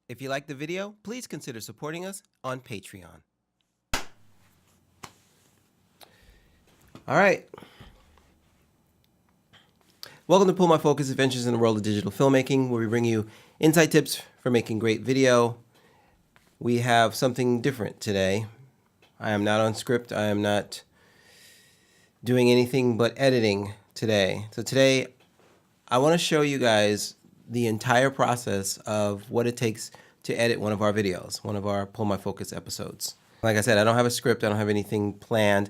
If you like the video, please consider supporting us on Patreon. All right. Welcome to Pull My Focus Adventures in the World of Digital Filmmaking, where we bring you insight tips for making great video. We have something different today. I am not on script. I am not doing anything but editing today. So today, I want to show you guys the entire process of what it takes to edit one of our videos, one of our Pull My Focus episodes. Like I said, I don't have a script. I don't have anything planned.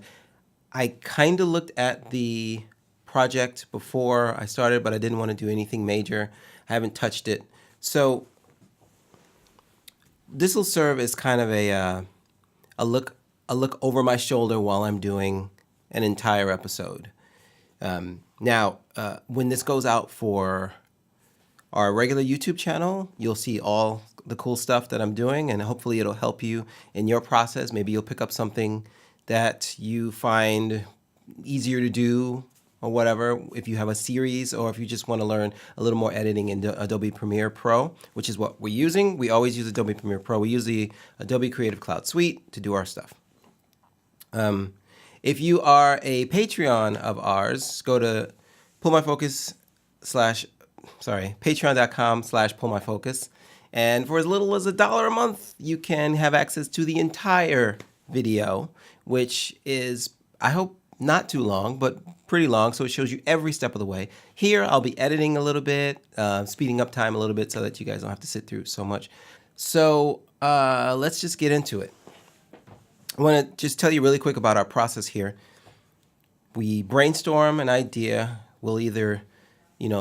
I kind of looked at the project before I started, but I didn't want to do anything major. I haven't touched it. So this will serve as kind of a look over my shoulder while I'm doing an entire episode. Now, when this goes out for our regular YouTube channel, you'll see all the cool stuff that I'm doing, and hopefully it'll help you in your process. Maybe you'll pick up something that you find easier to do or whatever, if you have a series or if you just want to learn a little more editing in Adobe Premiere Pro, which is what we're using. We always use Adobe Premiere Pro. We use the Adobe Creative Cloud Suite to do our stuff. If you are a Patreon of ours, go to patreon.com/pullmyfocus. And for as little as $1 a month, you can have access to the entire video, which is, I hope, not too long, but pretty long. So it shows you every step of the way. Here, I'll be editing a little bit, speeding up time a little bit so that you guys don't have to sit through so much. So let's just get into it. I want to just tell you really quick about our process here. We brainstorm an idea. We'll either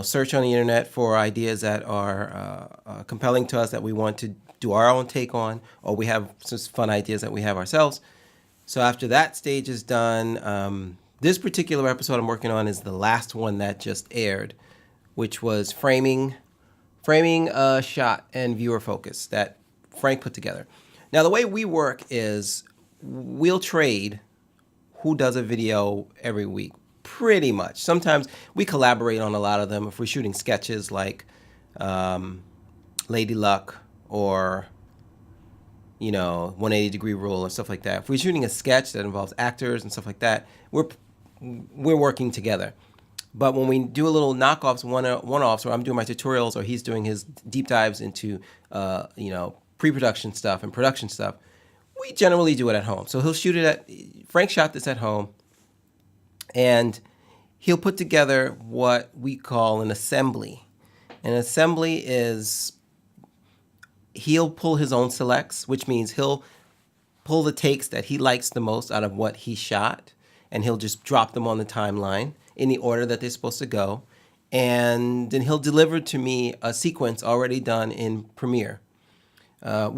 search on the internet for ideas that are compelling to us that we want to do our own take on, or we have some fun ideas that we have ourselves. So after that stage is done, this particular episode I'm working on is the last one that just aired, which was framing a shot and viewer focus that Frank put together. Now, the way we work is we'll trade who does a video every week. Pretty much. Sometimes we collaborate on a lot of them. If we're shooting sketches like Lady Luck or 180 Degree Rule and stuff like that. If we're shooting a sketch that involves actors and stuff like that, we're working together. But when we do a little knockoffs, one-offs, or I'm doing my tutorials or he's doing his deep dives into pre-production stuff and production stuff, we generally do it at home. So Frank shot this at home. And he'll put together what we call an assembly. An assembly is he'll pull his own selects, which means he'll pull the takes that he likes the most out of what he shot, and he'll just drop them on the timeline in the order that they're supposed to go. And then he'll deliver to me a sequence already done in Premiere. I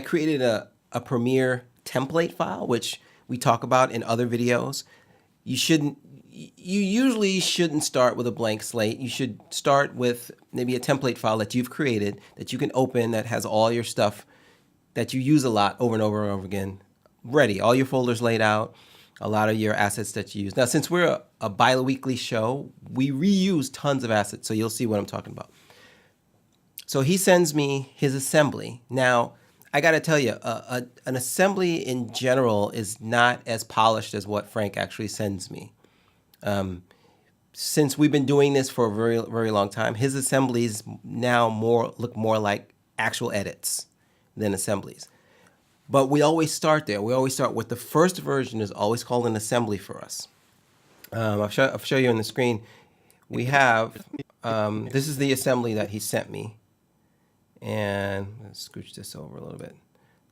created a Premiere template file, which we talk about in other videos. You usually shouldn't start with a blank slate. You should start with maybe a template file that you've created that you can open that has all your stuff that you use a lot over and over and over again ready. All your folders laid out, a lot of your assets that you use. Now, since we're a bi-weekly show, we reuse tons of assets, so you'll see what I'm talking about. So he sends me his assembly. Now, I got to tell you, an assembly in general is not as polished as what Frank actually sends me. Since we've been doing this for a very, very long time, his assemblies now look more like actual edits than assemblies. But we always start there. We always start with the first version is always called an assembly for us. I'll show you on the screen. We have, this is the assembly that he sent me. And let's scooch this over a little bit.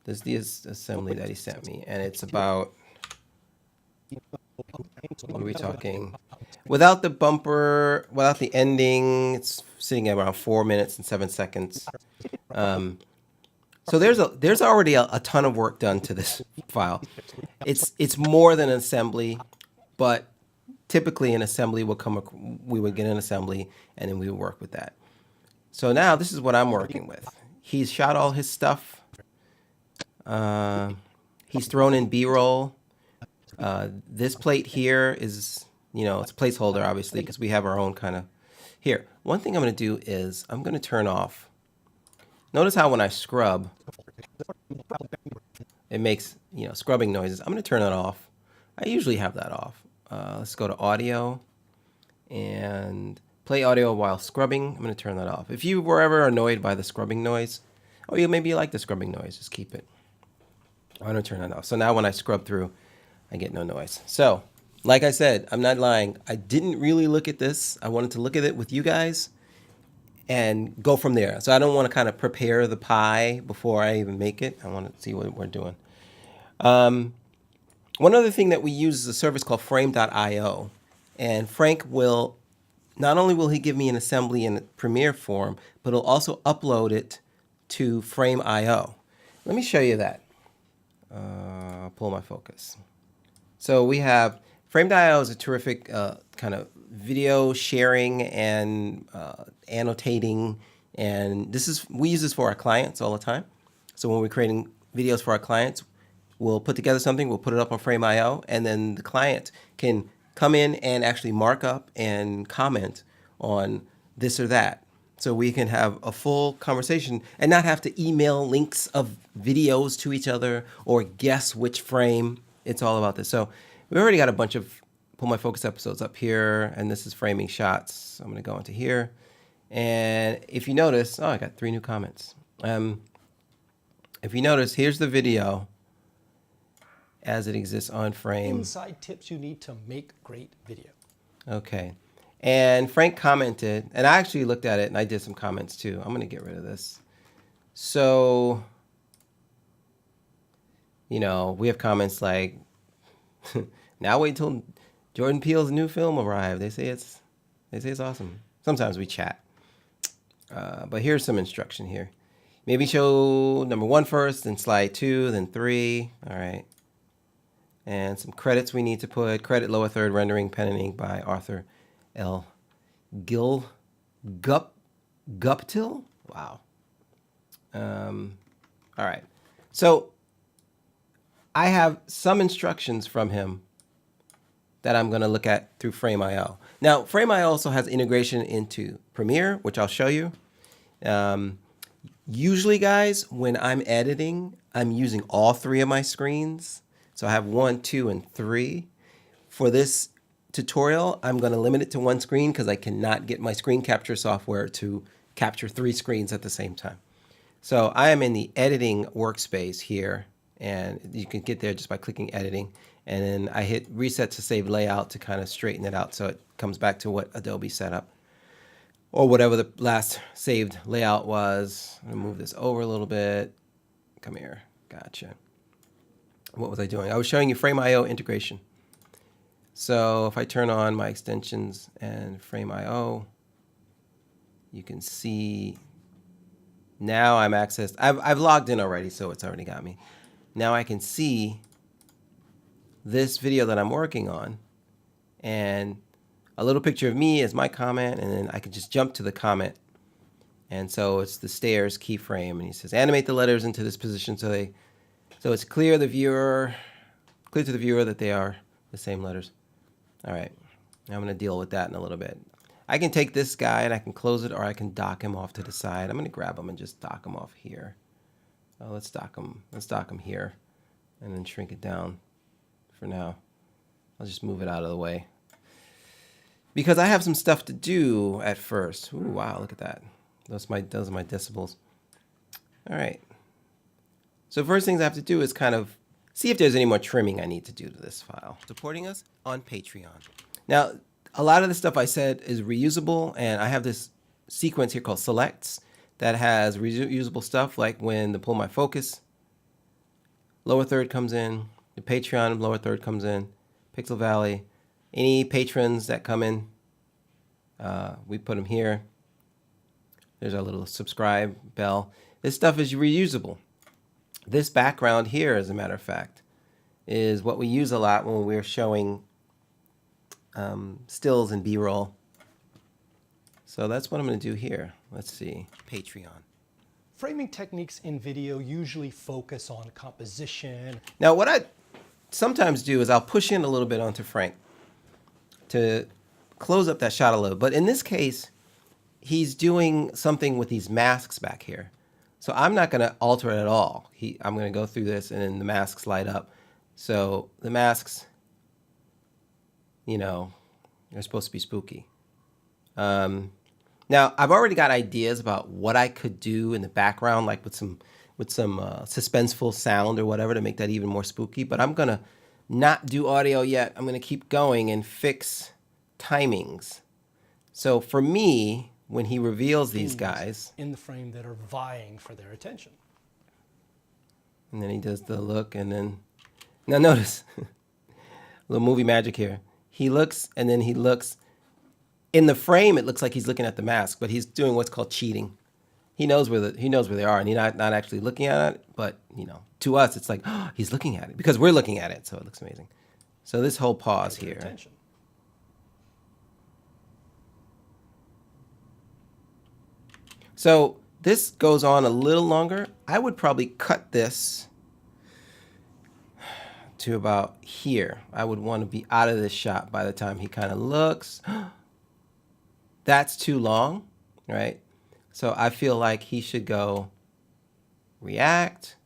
This is the assembly that he sent me, and it's about, what are we talking? Without the bumper, without the ending, it's sitting at around 4 minutes and 7 seconds. So there's already a ton of work done to this file. It's more than an assembly, but typically an assembly we would get an assembly, and then we would work with that. So now this is what I'm working with. He's shot all his stuff. He's thrown in B-roll. This plate here is, it's a placeholder, obviously, because we have our own kind of. Here, one thing I'm going to do is I'm going to turn off Notice how when I scrub, it makes, scrubbing noises. I'm going to turn that off. I usually have that off. Let's go to audio and play audio while scrubbing. I'm going to turn that off. If you were ever annoyed by the scrubbing noise, or maybe you like the scrubbing noise, just keep it. I'm going to turn that off. So now when I scrub through, I get no noise. So, like I said, I'm not lying. I didn't really look at this. I wanted to look at it with you guys and go from there. So I don't want to kind of prepare the pie before I even make it. I want to see what we're doing. One other thing that we use is a service called frame.io. And Frank will, not only will he give me an assembly in Premiere form, but he'll also upload it to Frame.io. Let me show you that. I'll pull my focus. So we have Frame.io is a terrific kind of video sharing and annotating, and we use this for our clients all the time. So when we're creating videos for our clients, we'll put together something, we'll put it up on Frame.io, and then the client can come in and actually mark up and comment on this or that. So we can have a full conversation and not have to email links of videos to each other or guess which frame. It's all about this. So we already got a bunch of Pull My Focus episodes up here, and this is framing shots. So I'm going to go into here. And if you notice, I got 3 new comments. If you notice, here's the video as it exists on frame. Inside tips you need to make great video. Okay. And Frank commented, and I actually looked at it and I did some comments too. I'm going to get rid of this. So, we have comments like, now wait till Jordan Peele's new film arrived. They say it's awesome. Sometimes we chat. But here's some instruction here. Maybe show number 1 first, then slide 2, then 3. All right. And some credits we need to put. Credit lower third rendering, pen and ink by Arthur L. Guptill? Wow. All right. So I have some instructions from him that I'm going to look at through Frame.io. Now, Frame.io also has integration into Premiere, which I'll show you. Usually, guys, when I'm editing, I'm using all 3 of my screens. So I have 1, 2, and 3. For this tutorial, I'm going to limit it to 1 screen because I cannot get my screen capture software to capture 3 screens at the same time. So I am in the editing workspace here, and you can get there just by clicking editing. And then I hit reset to save layout to kind of straighten it out so it comes back to what Adobe set up or whatever the last saved layout was. I'm going to move this over a little bit. Come here. Gotcha. What was I doing? I was showing you Frame.io integration. So if I turn on my extensions and Frame.io, you can see now I'm accessed. I've logged in already, so it's already got me. Now I can see this video that I'm working on, and a little picture of me as my comment, and then I can just jump to the comment. And so it's the stairs keyframe, and he says animate the letters into this position so it's clear to the viewer that they are the same letters. All right, I'm going to deal with that in a little bit. I can take this guy and I can close it, or I can dock him off to the side. I'm going to grab him and just dock him off here. Let's dock him here, and then shrink it down for now. I'll just move it out of the way because I have some stuff to do at first. Ooh, wow, look at that. Those are my decibels. All right. So first things I have to do is kind of see if there's any more trimming I need to do to this file. Supporting us on Patreon. Now, a lot of the stuff I said is reusable, and I have this sequence here called selects that has reusable stuff, like when the Pull My Focus lower third comes in, the Patreon lower third comes in, Pixel Valley, any patrons that come in, we put them here. There's our little subscribe bell. This stuff is reusable. This background here, as a matter of fact, is what we use a lot when we're showing stills and B-roll. So that's what I'm going to do here. Let's see. Patreon. Framing techniques in video usually focus on composition. Now, what I sometimes do is I'll push in a little bit onto Frank to close up that shot a little. But in this case, he's doing something with these masks back here. So I'm not going to alter it at all. I'm going to go through this and then the masks light up. So the masks, you know, they're supposed to be spooky. Now I've already got ideas about what I could do in the background, like with some suspenseful sound or whatever to make that even more spooky. But I'm going to not do audio yet. I'm going to keep going and fix timings. So for me, when he reveals these guys in the frame that are vying for their attention. And then he does the look, and then now notice a little movie magic here. He looks, and then he looks in the frame. It looks like he's looking at the mask, but he's doing what's called cheating. He knows where they are, and he's not actually looking at it. But to us, it's like, oh, he's looking at it because we're looking at it, so it looks amazing. So this whole pause here. Attention. So this goes on a little longer. I would probably cut this to about here. I would want to be out of this shot by the time he kind of looks. That's too long, right? So I feel like he should go react,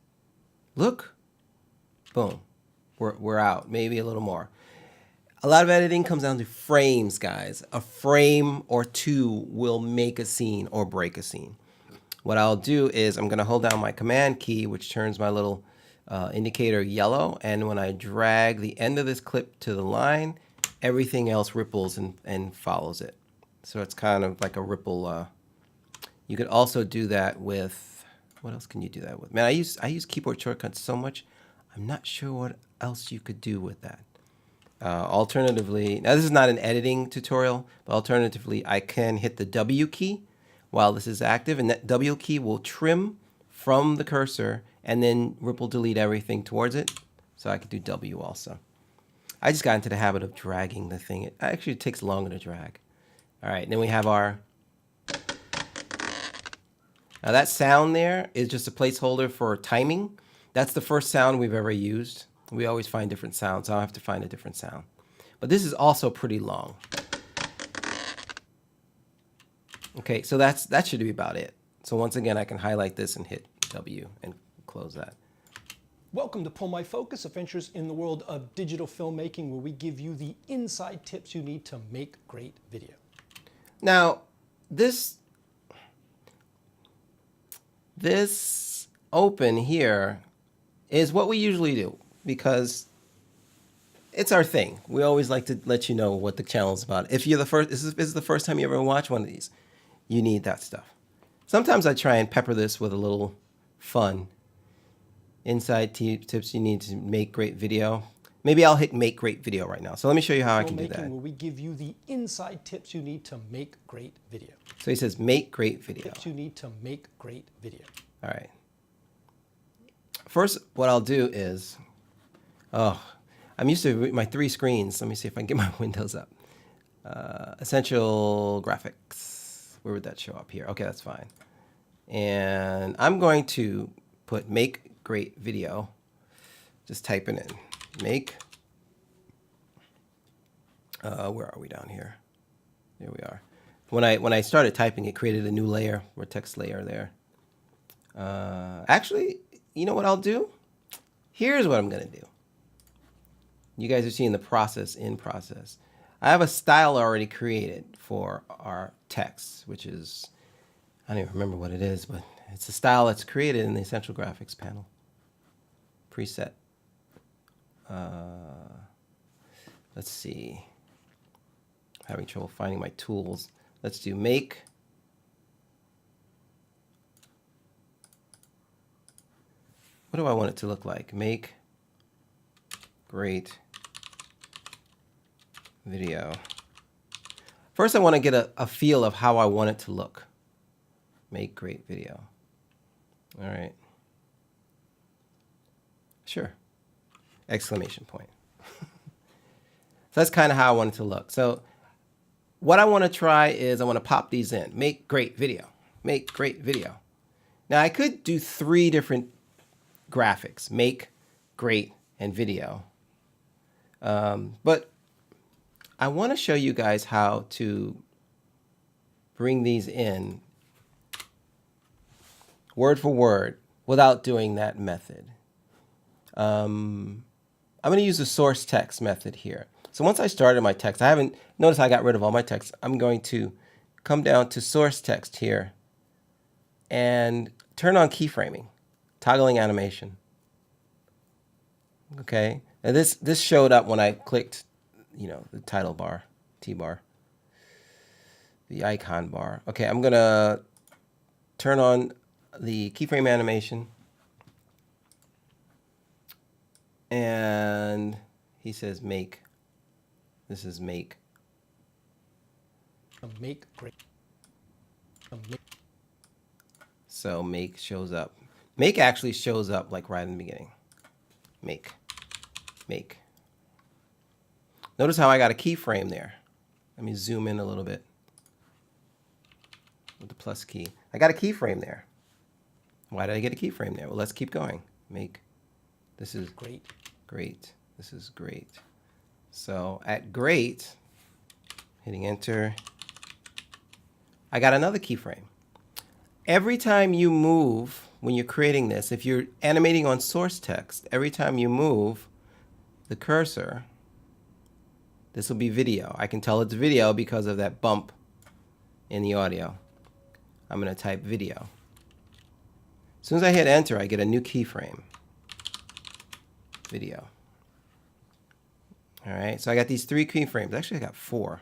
look, boom, we're out. Maybe a little more. A lot of editing comes down to frames, guys. A frame or two will make a scene or break a scene. What I'll do is I'm going to hold down my command key, which turns my little indicator yellow. And when I drag the end of this clip to the line, everything else ripples and follows it. So it's kind of like a ripple. You could also do that with, what else can you do that with? Man, I use keyboard shortcuts so much, I'm not sure what else you could do with that. Alternatively, now this is not an editing tutorial, but alternatively, I can hit the W key while this is active, and that W key will trim from the cursor and then ripple delete everything towards it. So I could do W also. I just got into the habit of dragging the thing. It actually takes longer to drag. All right, then we have our... Now that sound there is just a placeholder for timing. That's the first sound we've ever used. We always find different sounds, so I'll have to find a different sound. But this is also pretty long. Okay, so that should be about it. So once again, I can highlight this and hit W and close that. Welcome to Pull My Focus, Adventures in the World of Digital Filmmaking, where we give you the inside tips you need to make great video. Now, this open here is what we usually do because it's our thing. We always like to let you know what the channel is about. If you're the first, this is the first time you ever watch one of these, you need that stuff. Sometimes I try and pepper this with a little fun. Inside tips you need to make great video. Maybe I'll hit make great video right now. So let me show you how I can do that. Where we give you the inside tips you need to make great video. So he says make great video. Tips you need to make great video. All right. First, what I'll do is, I'm used to my 3 screens. Let me see if I can get my windows up. Essential graphics. Where would that show up here? Okay, that's fine. And I'm going to put make great video. Just type it in. Make. Where are we down here? There we are. When I started typing, it created a new layer, or text layer there. Actually, you know what I'll do? Here's what I'm going to do. You guys are seeing the process in process. I have a style already created for our text, which is, I don't even remember what it is, but it's a style that's created in the Essential Graphics panel. Preset. Let's see. I'm having trouble finding my tools. Let's do make. What do I want it to look like? Make great video. First, I want to get a feel of how I want it to look. Make great video. All right. Sure. Exclamation point. So that's kind of how I want it to look. So what I want to try is I want to pop these in. Make great video. Make great video. Now I could do 3 different graphics. Make, great, and video. But I want to show you guys how to bring these in word for word without doing that method. I'm going to use the source text method here. So once I started my text, I haven't noticed I got rid of all my text. I'm going to come down to source text here and turn on keyframing, toggling animation. Okay, and this showed up when I clicked, the title bar, T-bar, the icon bar. Okay, I'm gonna turn on the keyframe animation, and he says make. This is make. Make great. So make shows up. Make actually shows up like right in the beginning. Make. Notice how I got a keyframe there. Let me zoom in a little bit with the plus key. I got a keyframe there. Why did I get a keyframe there? Well, let's keep going. Make. This is great. Great. This is great. So at great, hitting enter, I got another keyframe. Every time you move, when you're creating this, if you're animating on source text, every time you move the cursor, this will be video. I can tell it's video because of that bump in the audio. I'm going to type video. As soon as I hit enter, I get a new keyframe. Video. All right, so I got these 3 keyframes. Actually, I got 4.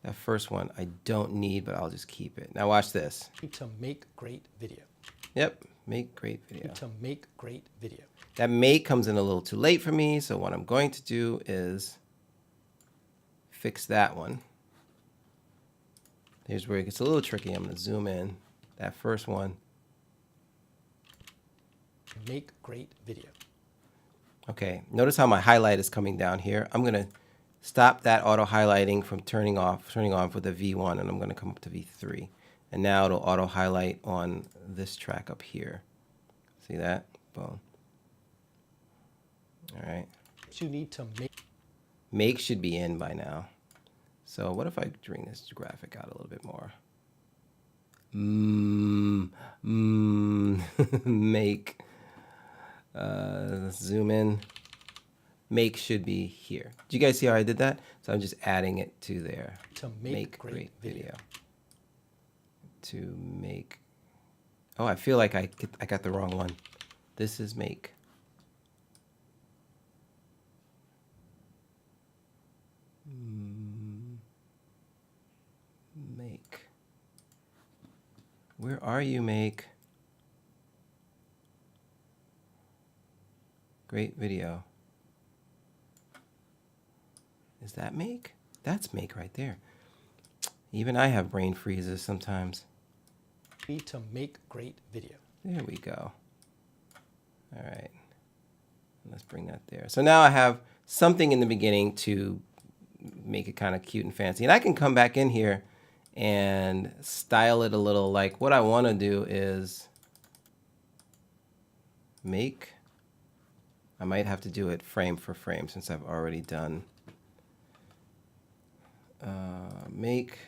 That first one I don't need, but I'll just keep it. Now watch this. To make great video. Yep, make great video. To make great video. That make comes in a little too late for me, so what I'm going to do is fix that one. Here's where it gets a little tricky. I'm going to zoom in. That first one. Make great video. Okay, notice how my highlight is coming down here. I'm going to stop that auto highlighting from turning on with the V1, and I'm going to come up to V3. And now it'll auto highlight on this track up here. See that? Boom. All right. You need to make. Make should be in by now. So what if I bring this graphic out a little bit more? Make. Let's zoom in. Make should be here. Do you guys see how I did that? So I'm just adding it to there. To make great video. To make. Oh, I feel like I got the wrong one. This is make. Make. Where are you, make? Great video. Is that make? That's make right there. Even I have brain freezes sometimes. Need to make great video. There we go. All right. Let's bring that there. So now I have something in the beginning to make it kind of cute and fancy. And I can come back in here and style it a little. Like what I want to do is make. I might have to do it frame for frame since I've already done make.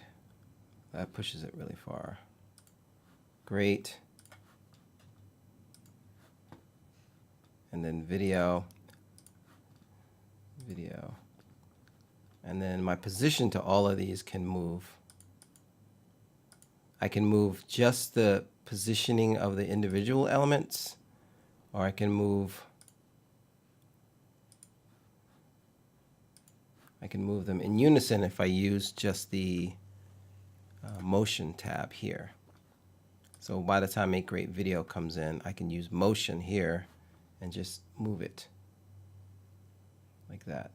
That pushes it really far. Great. And then video. And then my position to all of these can move. I can move just the positioning of the individual elements, or I can move them in unison if I use just the motion tab here. So by the time Make Great Video comes in, I can use motion here and just move it like that.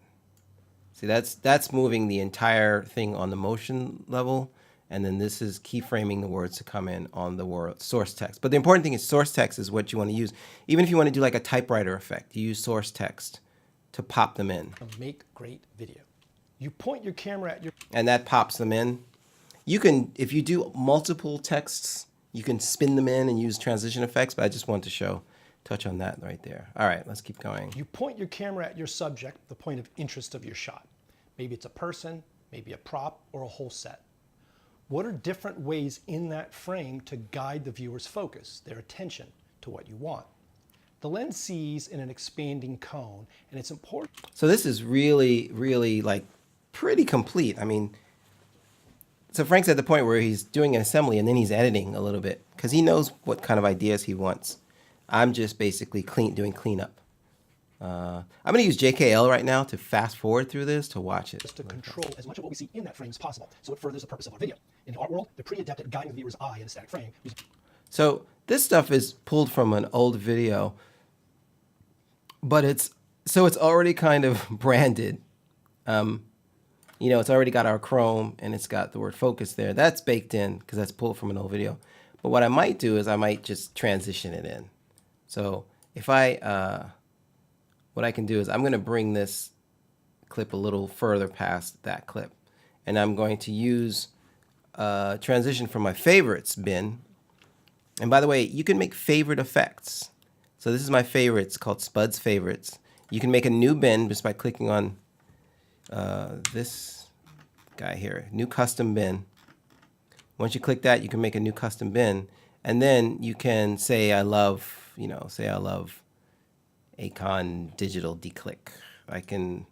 See, that's moving the entire thing on the motion level, and then this is keyframing the words to come in on the word source text. But the important thing is source text is what you want to use. Even if you want to do like a typewriter effect, you use source text to pop them in. Make great video. You point your camera at your... And that pops them in. You can, if you do multiple texts, you can spin them in and use transition effects, but I just want to touch on that right there. All right, let's keep going. You point your camera at your subject, the point of interest of your shot. Maybe it's a person, maybe a prop, or a whole set. What are different ways in that frame to guide the viewer's focus, their attention to what you want? The lens sees in an expanding cone, and it's important. So this is really, really like pretty complete. I mean, so Frank's at the point where he's doing an assembly and then he's editing a little bit because he knows what kind of ideas he wants. I'm just basically doing cleanup. I'm going to use JKL right now to fast forward through this to watch it. Just to control as much of what we see in that frame as possible, so it furthers the purpose of our video. In the art world, they're pretty adept at guiding the viewer's eye in a static frame. So this stuff is pulled from an old video, but it's already kind of branded. You know, it's already got our Chrome and it's got the word focus there. That's baked in because that's pulled from an old video. But what I might do is I might just transition it in. So if what I can do is I'm going to bring this clip a little further past that clip. And I'm going to use transition from my favorites bin. And by the way, you can make favorite effects. So this is my favorites called Spud's Favorites. You can make a new bin just by clicking on this guy here, new custom bin. Once you click that, you can make a new custom bin. And then you can say, I love, you know, say I love Acon Digital Declick. I can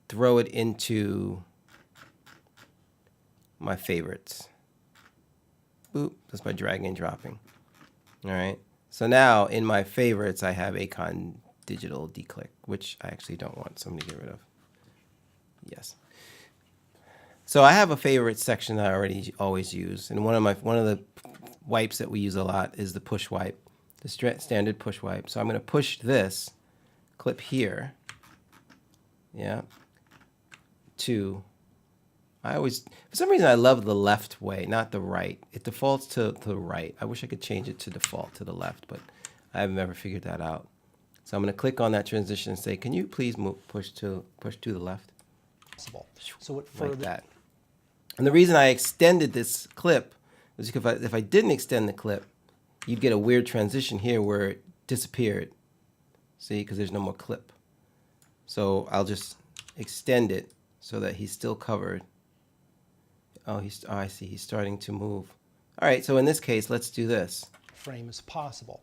throw it into my favorites. Boop, just by dragging and dropping. All right. So now in my favorites, I have Acon Digital Declick, which I actually don't want, so I'm gonna get rid of. Yes. So I have a favorite section that I already always use, and one of the wipes that we use a lot is the push wipe, the standard push wipe. So I'm going to push this clip here, yeah, to, for some reason I love the left way, not the right. It defaults to the right. I wish I could change it to default to the left, but I've never figured that out. So I'm going to click on that transition and say, can you please push to the left? So it like that. And the reason I extended this clip is because if I didn't extend the clip, you'd get a weird transition here where it disappeared. See, because there's no more clip. So I'll just extend it so that he's still covered. Oh, I see. He's starting to move. All right. So in this case, let's do this. Frame as possible.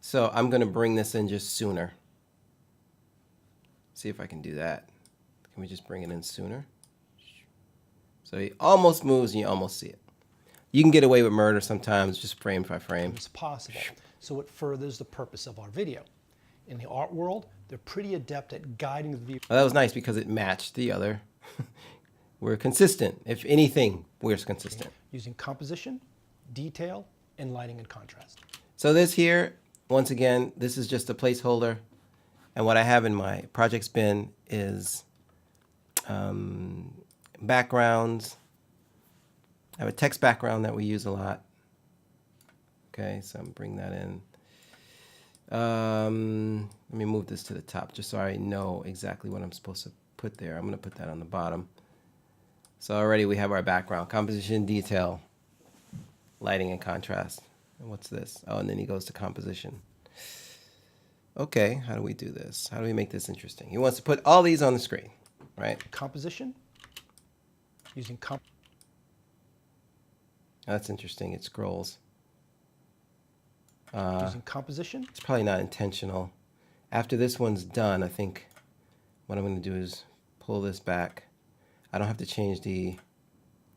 So I'm going to bring this in just sooner. See if I can do that. Can we just bring it in sooner? So he almost moves and you almost see it. You can get away with murder sometimes, just frame by frame. As possible, so it furthers the purpose of our video. In the art world, they're pretty adept at guiding the viewer. Well, that was nice because it matched the other. We're consistent. If anything, we're consistent. Using composition, detail, and lighting and contrast. So this here, once again, this is just a placeholder. And what I have in my projects bin is backgrounds. I have a text background that we use a lot. Okay, so I'm gonna bring that in. Let me move this to the top just so I know exactly what I'm supposed to put there. I'm gonna put that on the bottom. So already we have our background, composition, detail, lighting and contrast. And what's this? Oh, and then he goes to composition. Okay, how do we do this? How do we make this interesting? He wants to put all these on the screen, right? Composition, using That's interesting. It scrolls. using composition. It's probably not intentional. After this one's done, I think what I'm going to do is pull this back. I don't have to change the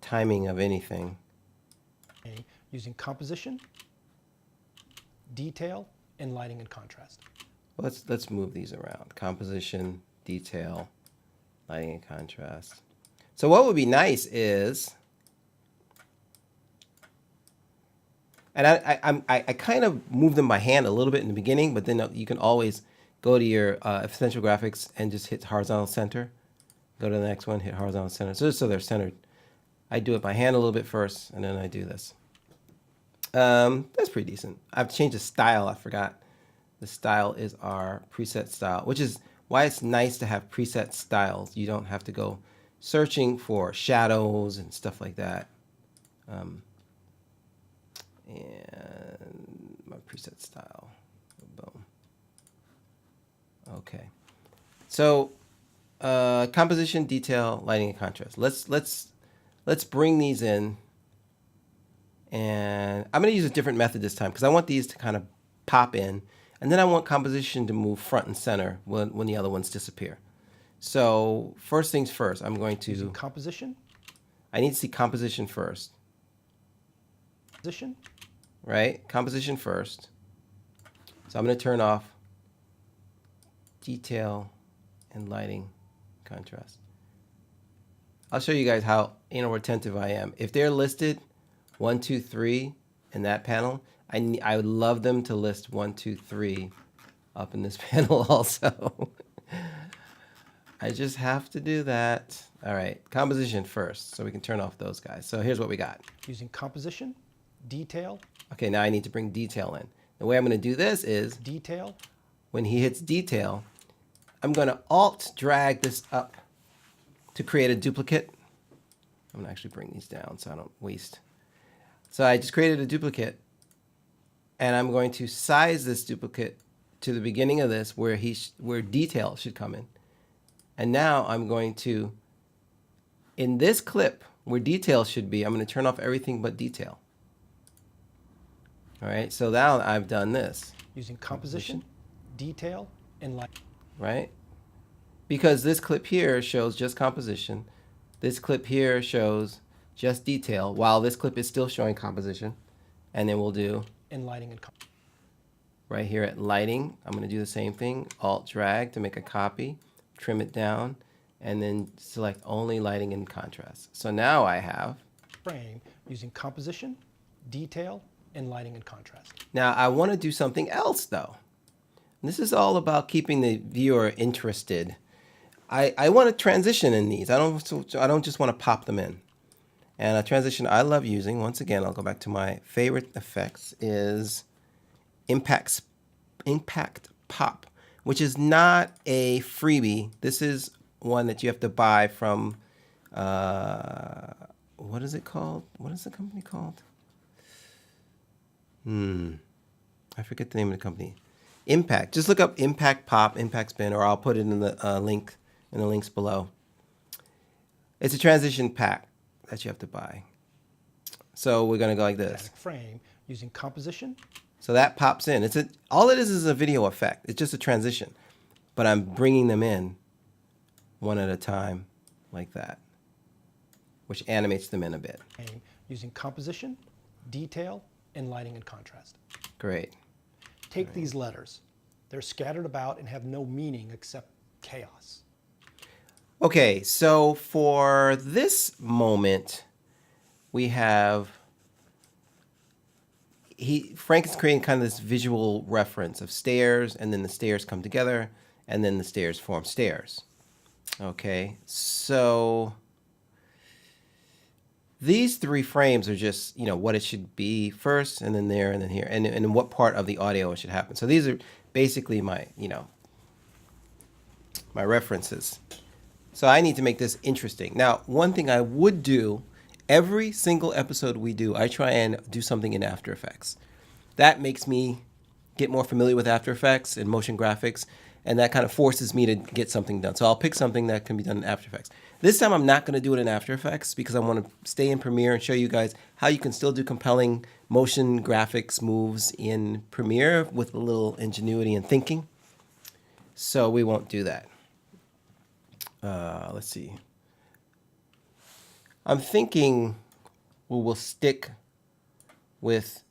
timing of anything. Using composition, detail, and lighting and contrast. Well, let's move these around. Composition, detail, lighting and contrast. So what would be nice is, and I kind of move them by hand a little bit in the beginning, but then you can always go to your essential graphics and just hit horizontal center. Go to the next one, hit horizontal center. So just so they're centered. I do it by hand a little bit first, and then I do this. That's pretty decent. I've changed the style. I forgot. The style is our preset style, which is why it's nice to have preset styles. You don't have to go searching for shadows and stuff like that. And my preset style. Boom. Okay. So Composition, detail, lighting, and contrast. Let's bring these in, and I'm going to use a different method this time because I want these to kind of pop in, and then I want composition to move front and center when the other ones disappear. So first things first, I'm going to Using composition. I need to see composition first. Position. Right? Composition first. So I'm going to turn off detail and lighting contrast. I'll show you guys how retentive I am. If they're listed 1, 2, 3 in that panel, I would love them to list 1, 2, 3 up in this panel also. I just have to do that. All right, composition first, so we can turn off those guys. So here's what we got. Using composition, detail. Okay, now I need to bring detail in. The way I'm going to do this is detail. When he hits detail, I'm going to alt drag this up to create a duplicate. I'm going to actually bring these down so I don't waste. So I just created a duplicate, and I'm going to size this duplicate to the beginning of this where detail should come in. And now I'm going to, in this clip where detail should be, I'm going to turn off everything but detail. All right, so now I've done this. Using composition, detail, and light. Right? Because this clip here shows just composition. This clip here shows just detail, while this clip is still showing composition. And then we'll do and lighting and right here at lighting. I'm going to do the same thing. Alt drag to make a copy, trim it down, and then select only lighting and contrast. So now I have frame using composition, detail, and lighting and contrast. Now I want to do something else though. This is all about keeping the viewer interested. I want to transition in these. I don't just want to pop them in. And a transition I love using, once again, I'll go back to my favorite effects, is Impact Pop, which is not a freebie. This is one that you have to buy from, what is it called? What is the company called? I forget the name of the company. Impact. Just look up Impact Pop, Impact Spin, or I'll put it in the link in the links below. It's a transition pack that you have to buy. So we're gonna go like this. Static frame using composition. So that pops in. All it is a video effect. It's just a transition, but I'm bringing them in one at a time, like that, which animates them in a bit. Using composition, detail, and lighting and contrast. Great. Take these letters. They're scattered about and have no meaning except chaos. Okay, so for this moment, we have Frank is creating kind of this visual reference of stairs, and then the stairs come together, and then the stairs form stairs. Okay, so these 3 frames are just, what it should be first, and then there, and then here, and in what part of the audio it should happen. So these are basically my, my references. So I need to make this interesting. Now, one thing I would do, every single episode we do, I try and do something in After Effects. That makes me get more familiar with After Effects and motion graphics, and that kind of forces me to get something done. So I'll pick something that can be done in After Effects. This time I'm not going to do it in After Effects because I want to stay in Premiere and show you guys how you can still do compelling motion graphics moves in Premiere with a little ingenuity and thinking. So we won't do that. Let's see. I'm thinking we'll stick with,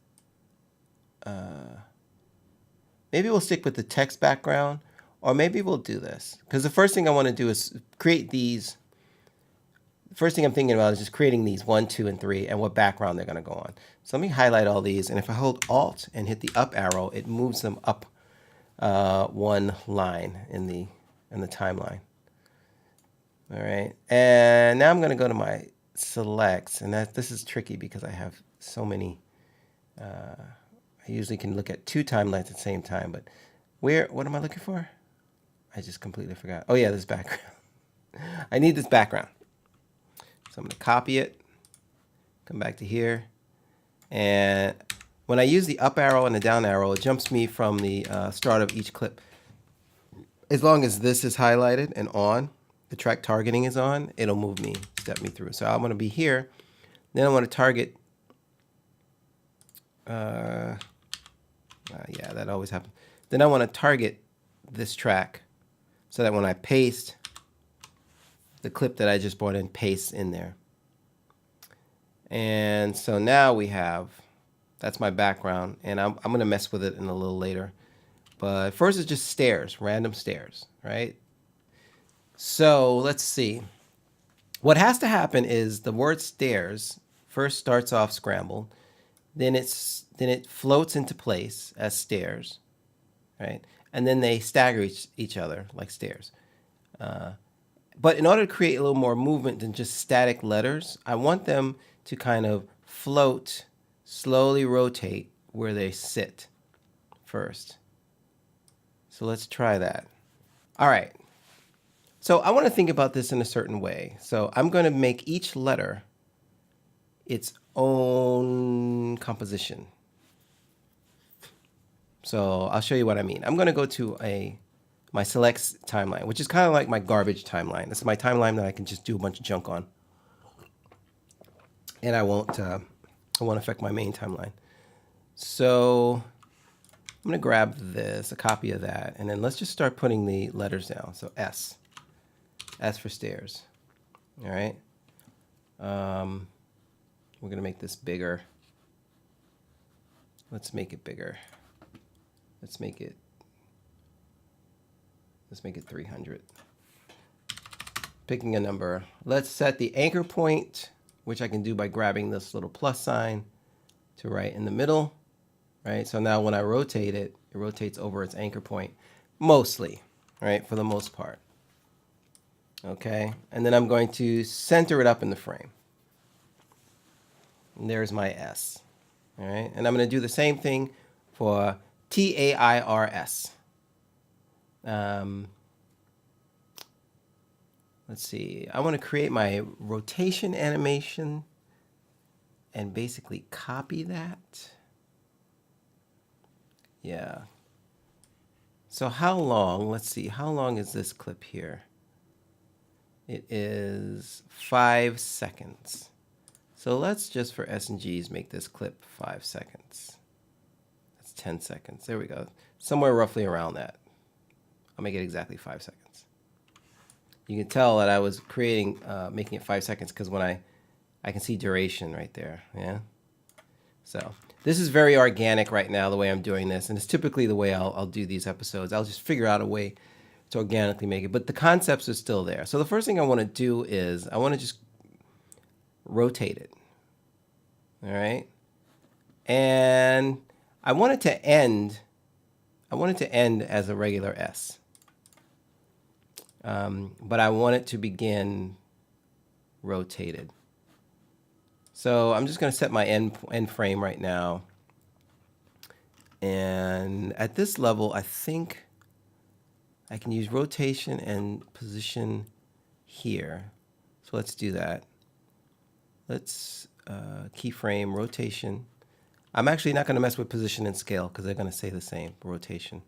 maybe we'll stick with the text background, or maybe we'll do this. Because the first thing I want to do is create these. The first thing I'm thinking about is just creating these 1, 2, and 3, and what background they're going to go on. So let me highlight all these, and if I hold Alt and hit the up arrow, it moves them up one line in the timeline. All right, and now I'm going to go to my selects, and this is tricky because I have so many. I usually can look at 2 timelines at the same time, but what am I looking for? I just completely forgot. Oh yeah, this background. I need this background. So I'm going to copy it, come back to here, and when I use the up arrow and the down arrow, it jumps me from the start of each clip. As long as this is highlighted and on, the track targeting is on, it'll move me, step me through. So I'm going to be here. Then I want to target. Yeah, that always happens. Then I want to target this track so that when I paste, the clip that I just brought in pastes in there. And so now we have, that's my background, and I'm going to mess with it in a little later. But first it's just stairs, random stairs, right? So let's see. What has to happen is the word stairs first starts off scrambled, then it floats into place as stairs, right? And then they stagger each other like stairs. But in order to create a little more movement than just static letters, I want them to kind of float, slowly rotate where they sit first. So let's try that. All right. So I want to think about this in a certain way. So I'm going to make each letter its own composition. So I'll show you what I mean. I'm going to go to my selects timeline, which is kind of like my garbage timeline. This is my timeline that I can just do a bunch of junk on, and I won't affect my main timeline. So I'm going to grab this, a copy of that, and then let's just start putting the letters down. So S for stairs. All right. We're going to make this bigger. Let's make it bigger. Let's make it 300. Picking a number. Let's set the anchor point, which I can do by grabbing this little plus sign, to right in the middle. Right? So now when I rotate it, it rotates over its anchor point, mostly, right? For the most part. Okay? And then I'm going to center it up in the frame. And there's my S. All right? And I'm going to do the same thing for TAIRS. Let's see. I want to create my rotation animation and basically copy that. Yeah. So how long? Let's see. How long is this clip here? It is 5 seconds. So let's just for S&Gs make this clip 5 seconds. That's 10 seconds. There we go. Somewhere roughly around that. I'll make it exactly 5 seconds. You can tell that I was making it 5 seconds because when I can see duration right there. Yeah. So this is very organic right now, the way I'm doing this. And it's typically the way I'll do these episodes. I'll just figure out a way to organically make it. But the concepts are still there. So the first thing I want to do is I want to just rotate it. All right. And I want it to end as a regular S. But I want it to begin rotated. So I'm just going to set my end frame right now. And at this level, I think I can use rotation and position here. So let's do that. Let's keyframe rotation. I'm actually not going to mess with position and scale because they're going to say the same. Rotation.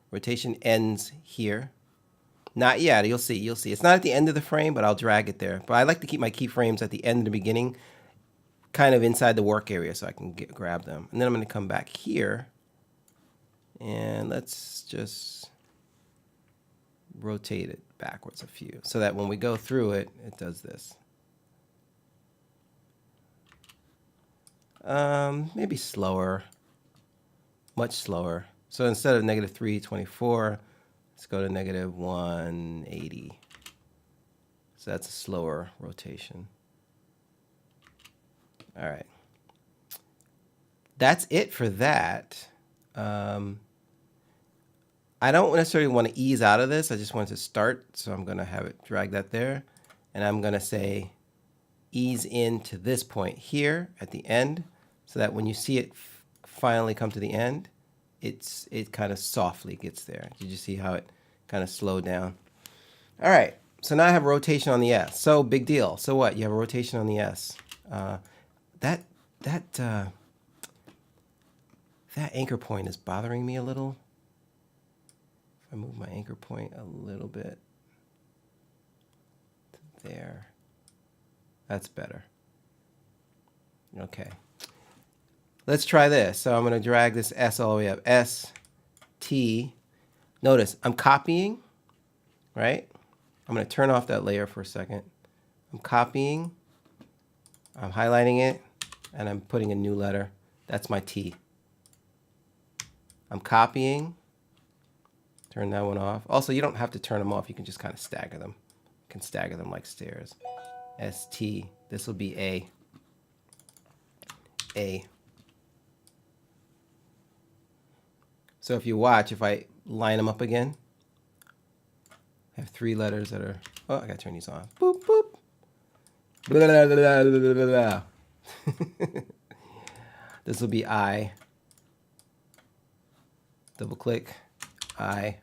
Rotation ends here. Not yet. You'll see. You'll see. It's not at the end of the frame, but I'll drag it there. But I like to keep my keyframes at the end and the beginning, kind of inside the work area so I can grab them. And then I'm going to come back here. And let's just rotate it backwards a few so that when we go through it, it does this. Maybe slower, much slower. So instead of -324, let's go to -180. So that's a slower rotation. All right. That's it for that. I don't necessarily want to ease out of this. I just want to start. So I'm going to have it drag that there. And I'm going to say ease into this point here at the end so that when you see it finally come to the end, it kind of softly gets there. Did you see how it kind of slowed down? All right. So now I have rotation on the S. So big deal. So what? You have a rotation on the S. That anchor point is bothering me a little. If I move my anchor point a little bit. there. That's better. Okay. Let's try this. So I'm going to drag this S all the way up. S, T. Notice I'm copying, right? I'm going to turn off that layer for a second. I'm copying. I'm highlighting it. And I'm putting a new letter. That's my T. I'm copying. Turn that one off. Also, you don't have to turn them off. You can just kind of stagger them. You can stagger them like stairs. S-T. This will be A. A. So if you watch, if I line them up again, I have 3 letters that are... Oh, I got to turn these on. Boop, boop. Blah, blah, blah, blah, blah, blah. This will be I. Double click. I.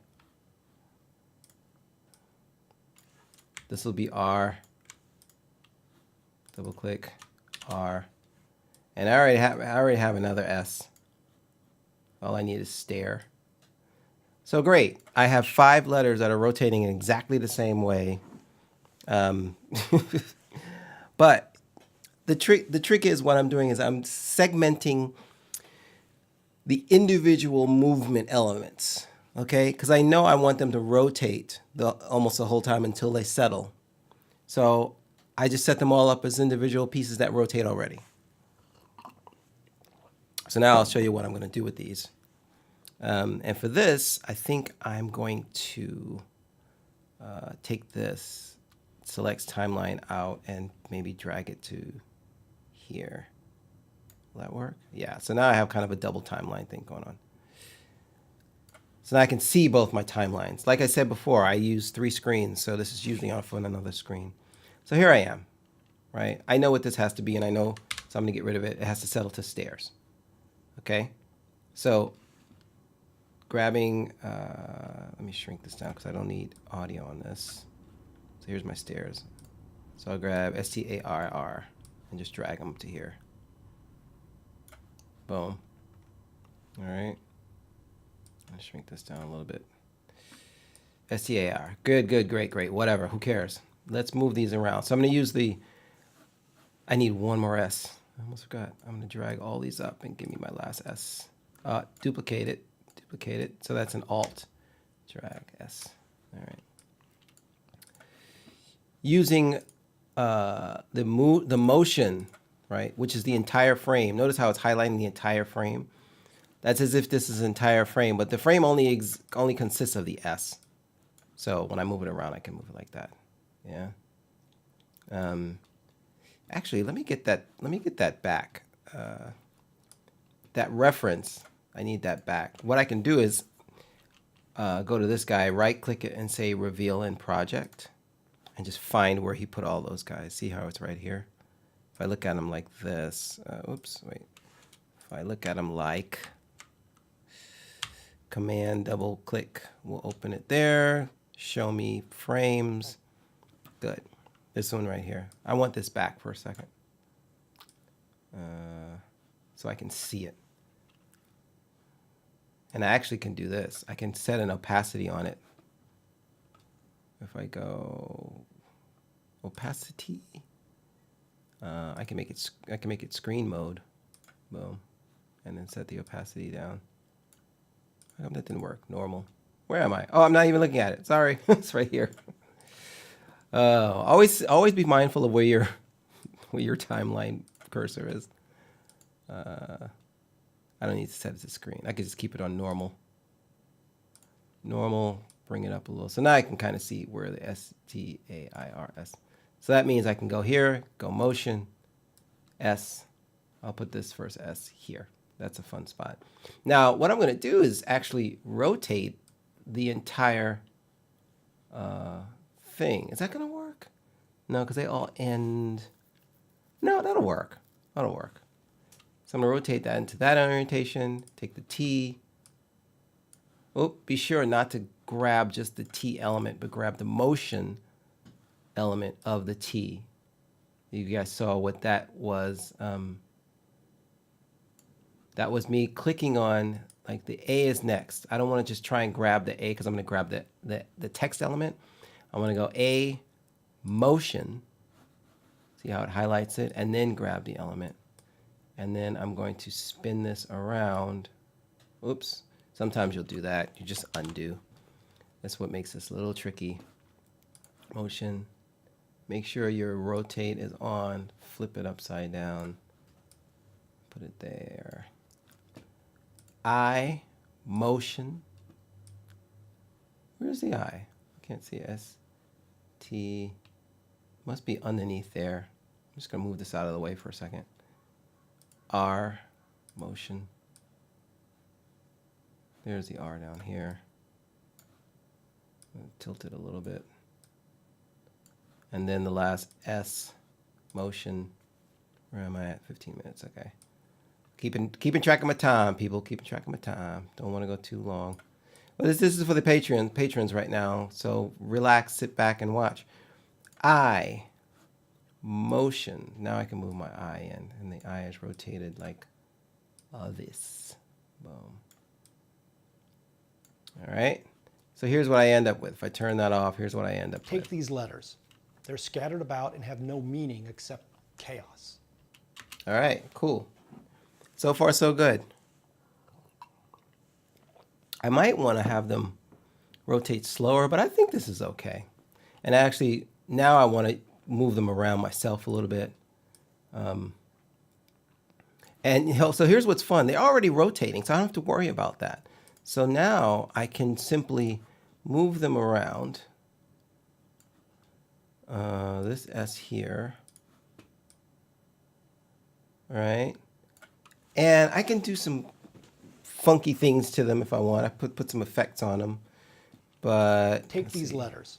This will be R. Double click. R. And I already have another S. All I need is stare. So great. I have 5 letters that are rotating in exactly the same way. But the trick is what I'm doing is I'm segmenting the individual movement elements, okay? Because I know I want them to rotate almost the whole time until they settle. So I just set them all up as individual pieces that rotate already. So now I'll show you what I'm going to do with these. And for this, I think I'm going to take this, select timeline out, and maybe drag it to here. Will that work? Yeah, so now I have kind of a double timeline thing going on. So now I can see both my timelines. Like I said before, I use 3 screens, so this is usually off on another screen. So here I am, right? I know what this has to be, and I know, so I'm going to get rid of it. It has to settle to stairs. Okay? So grabbing, let me shrink this down because I don't need audio on this. So here's my stairs. So I'll grab STARR and just drag them to here. Boom. All right. I'll shrink this down a little bit. STAR. Good, good, great, great. Whatever. Who cares? Let's move these around. So I'm going to use I need one more S. I almost forgot. I'm going to drag all these up and give me my last S. Duplicate it. Duplicate it. So that's an Alt. Drag S. All right. Using the motion, right, which is the entire frame. Notice how it's highlighting the entire frame. That's as if this is an entire frame, but the frame only consists of the S. So when I move it around, I can move it like that. Yeah. Actually, let me get that back. That reference, I need that back. What I can do is go to this guy, right-click it, and say Reveal in Project, and just find where he put all those guys. See how it's right here? If I look at them like this, oops, wait. If I look at them like Command double click, we'll open it there. Show me frames. Good. This one right here. I want this back for a second, so I can see it. And I actually can do this. I can set an opacity on it. If I go opacity, I can make it screen mode. Boom, and then set the opacity down. That didn't work. Normal. Where am I? Oh, I'm not even looking at it. Sorry, it's right here. Always be mindful of where your timeline cursor is. I don't need to set it to screen. I could just keep it on normal. Normal, bring it up a little. So now I can kind of see where the STAIRS. So that means I can go here, go motion, S. I'll put this first S here. That's a fun spot. Now, what I'm going to do is actually rotate the entire thing. Is that going to work? No, because they all end. No, that'll work. That'll work. So I'm going to rotate that into that orientation, take the T. Oh, be sure not to grab just the T element, but grab the motion element of the T. You guys saw what that was. That was me clicking on, like, the A is next. I don't want to just try and grab the A because I'm going to grab the text element. I want to go A, motion. See how it highlights it? And then grab the element. And then I'm going to spin this around. Oops. Sometimes you'll do that. You just undo. That's what makes this a little tricky. Motion. Make sure your rotate is on. Flip it upside down. Put it there. I, motion. Where's the I? I can't see S. T. Must be underneath there. I'm just going to move this out of the way for a second. R, motion. There's the R down here. Tilt it a little bit. And then the last S, motion. Where am I at? 15 minutes, okay. Keeping track of my time, people. Keeping track of my time. Don't want to go too long. But this is for the patrons right now. So relax, sit back, and watch. I, motion. Now I can move my eye in, and the eye is rotated like this. Boom. All right. So here's what I end up with. If I turn that off, here's what I end up with. Take these letters. They're scattered about and have no meaning except chaos. All right, cool. So far, so good. I might want to have them rotate slower, but I think this is okay. And actually, now I want to move them around myself a little bit. So here's what's fun. They're already rotating, so I don't have to worry about that. So now I can simply move them around. This S here. All right. And I can do some funky things to them if I want. I put some effects on them. But take these letters.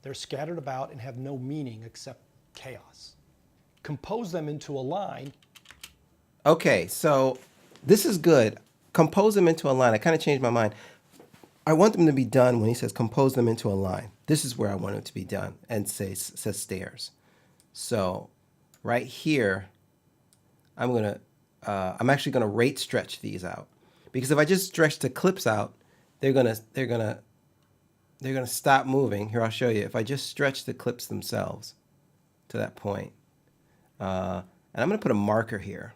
They're scattered about and have no meaning except chaos. Compose them into a line. Okay, so this is good. Compose them into a line. I kind of changed my mind. I want them to be done when he says compose them into a line. This is where I want it to be done, and says stairs. So right here, I'm actually gonna rate stretch these out, because if I just stretch the clips out, they're gonna stop moving. Here, I'll show you. If I just stretch the clips themselves to that point, and I'm gonna put a marker here.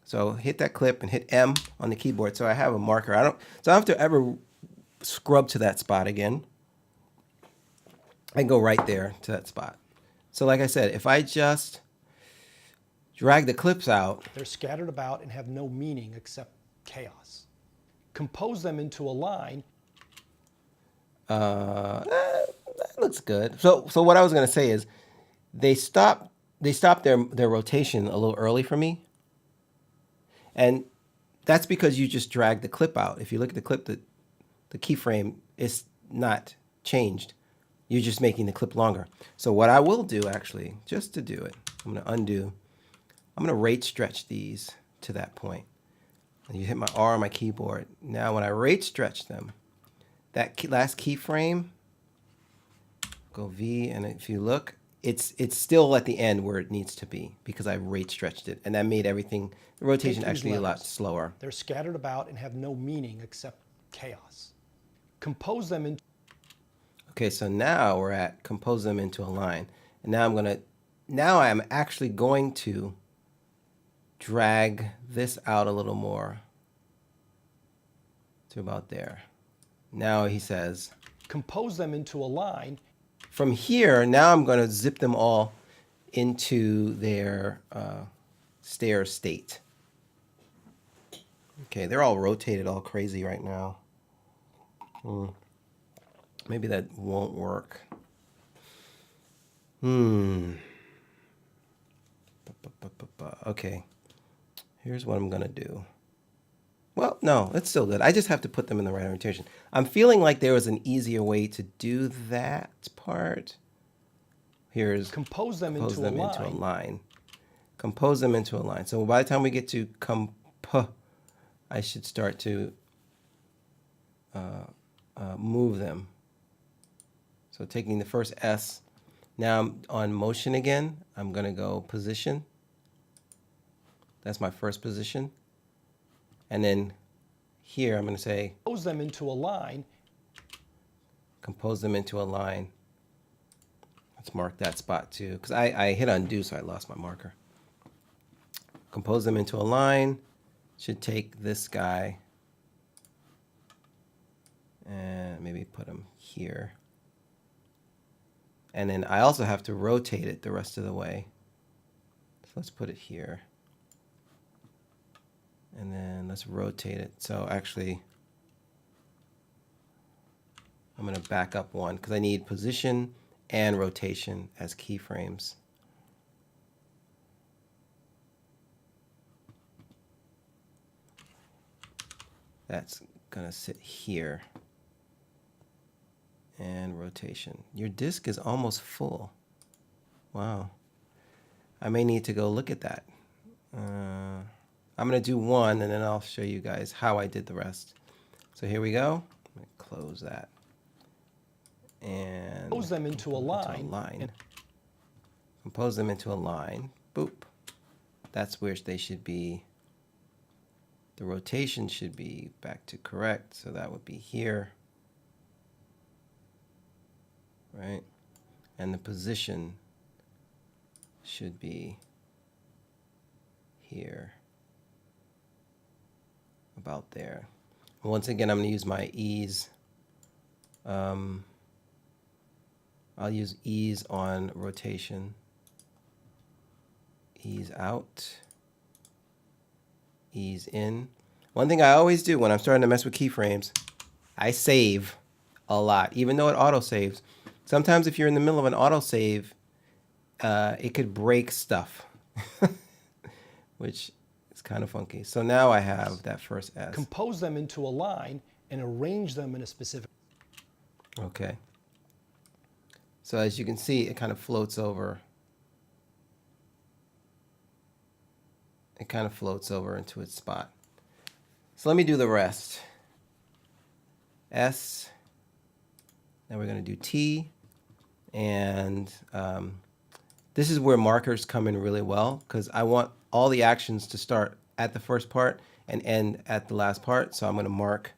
So hit that clip and hit M on the keyboard. So I have a marker. So I don't have to ever scrub to that spot again. I can go right there to that spot. So like I said, if I just drag the clips out. They're scattered about and have no meaning except chaos. Compose them into a line. That looks good. So what I was going to say is they stopped their rotation a little early for me. And that's because you just dragged the clip out. If you look at the clip, the keyframe is not changed. You're just making the clip longer. So what I will do, actually, just to do it, I'm going to undo. I'm going to rate stretch these to that point. And you hit my R on my keyboard. Now when I rate stretch them, that last keyframe, go V, and if you look, it's still at the end where it needs to be because I rate stretched it. And that made everything, the rotation actually a lot slower. They're scattered about and have no meaning except chaos. Compose them into... Okay, so now we're at compose them into a line. And now I'm actually going to drag this out a little more to about there. Now he says, compose them into a line. From here, now I'm going to zip them all into their stair state. Okay, they're all rotated all crazy right now. Maybe that won't work. Okay, here's what I'm going to do. Well, no, it's still good. I just have to put them in the right orientation. I'm feeling like there was an easier way to do that part. Here's compose them into a line. Compose them into a line. So by the time we get to I should start to move them. So taking the first S, now I'm on motion again. I'm going to go position. That's my first position. And then here I'm going to say compose them into a line. Compose them into a line. Let's mark that spot too, because I hit undo, so I lost my marker. Compose them into a line. Should take this guy and maybe put him here. And then I also have to rotate it the rest of the way. So let's put it here. And then let's rotate it. So actually, I'm going to back up one because I need position and rotation as keyframes. That's going to sit here. And rotation. Your disk is almost full. Wow. I may need to go look at that. I'm going to do one, and then I'll show you guys how I did the rest. So here we go. I'm going to close that. And compose them into a line. Compose them into a line. Boop. That's where they should be. The rotation should be back to correct. So that would be here. Right? And the position should be here. About there. Once again, I'm going to use my ease. I'll use ease on rotation. Ease out. Ease in. One thing I always do when I'm starting to mess with keyframes, I save a lot, even though it auto-saves. Sometimes if you're in the middle of an autosave, it could break stuff, which is kind of funky. So now I have that first S. Compose them into a line and arrange them in a specific. Okay. So as you can see, it kind of floats over. It kind of floats over into its spot. So let me do the rest. S. Now we're going to do T. And this is where markers come in really well, because I want all the actions to start at the first part and end at the last part. So I'm going to mark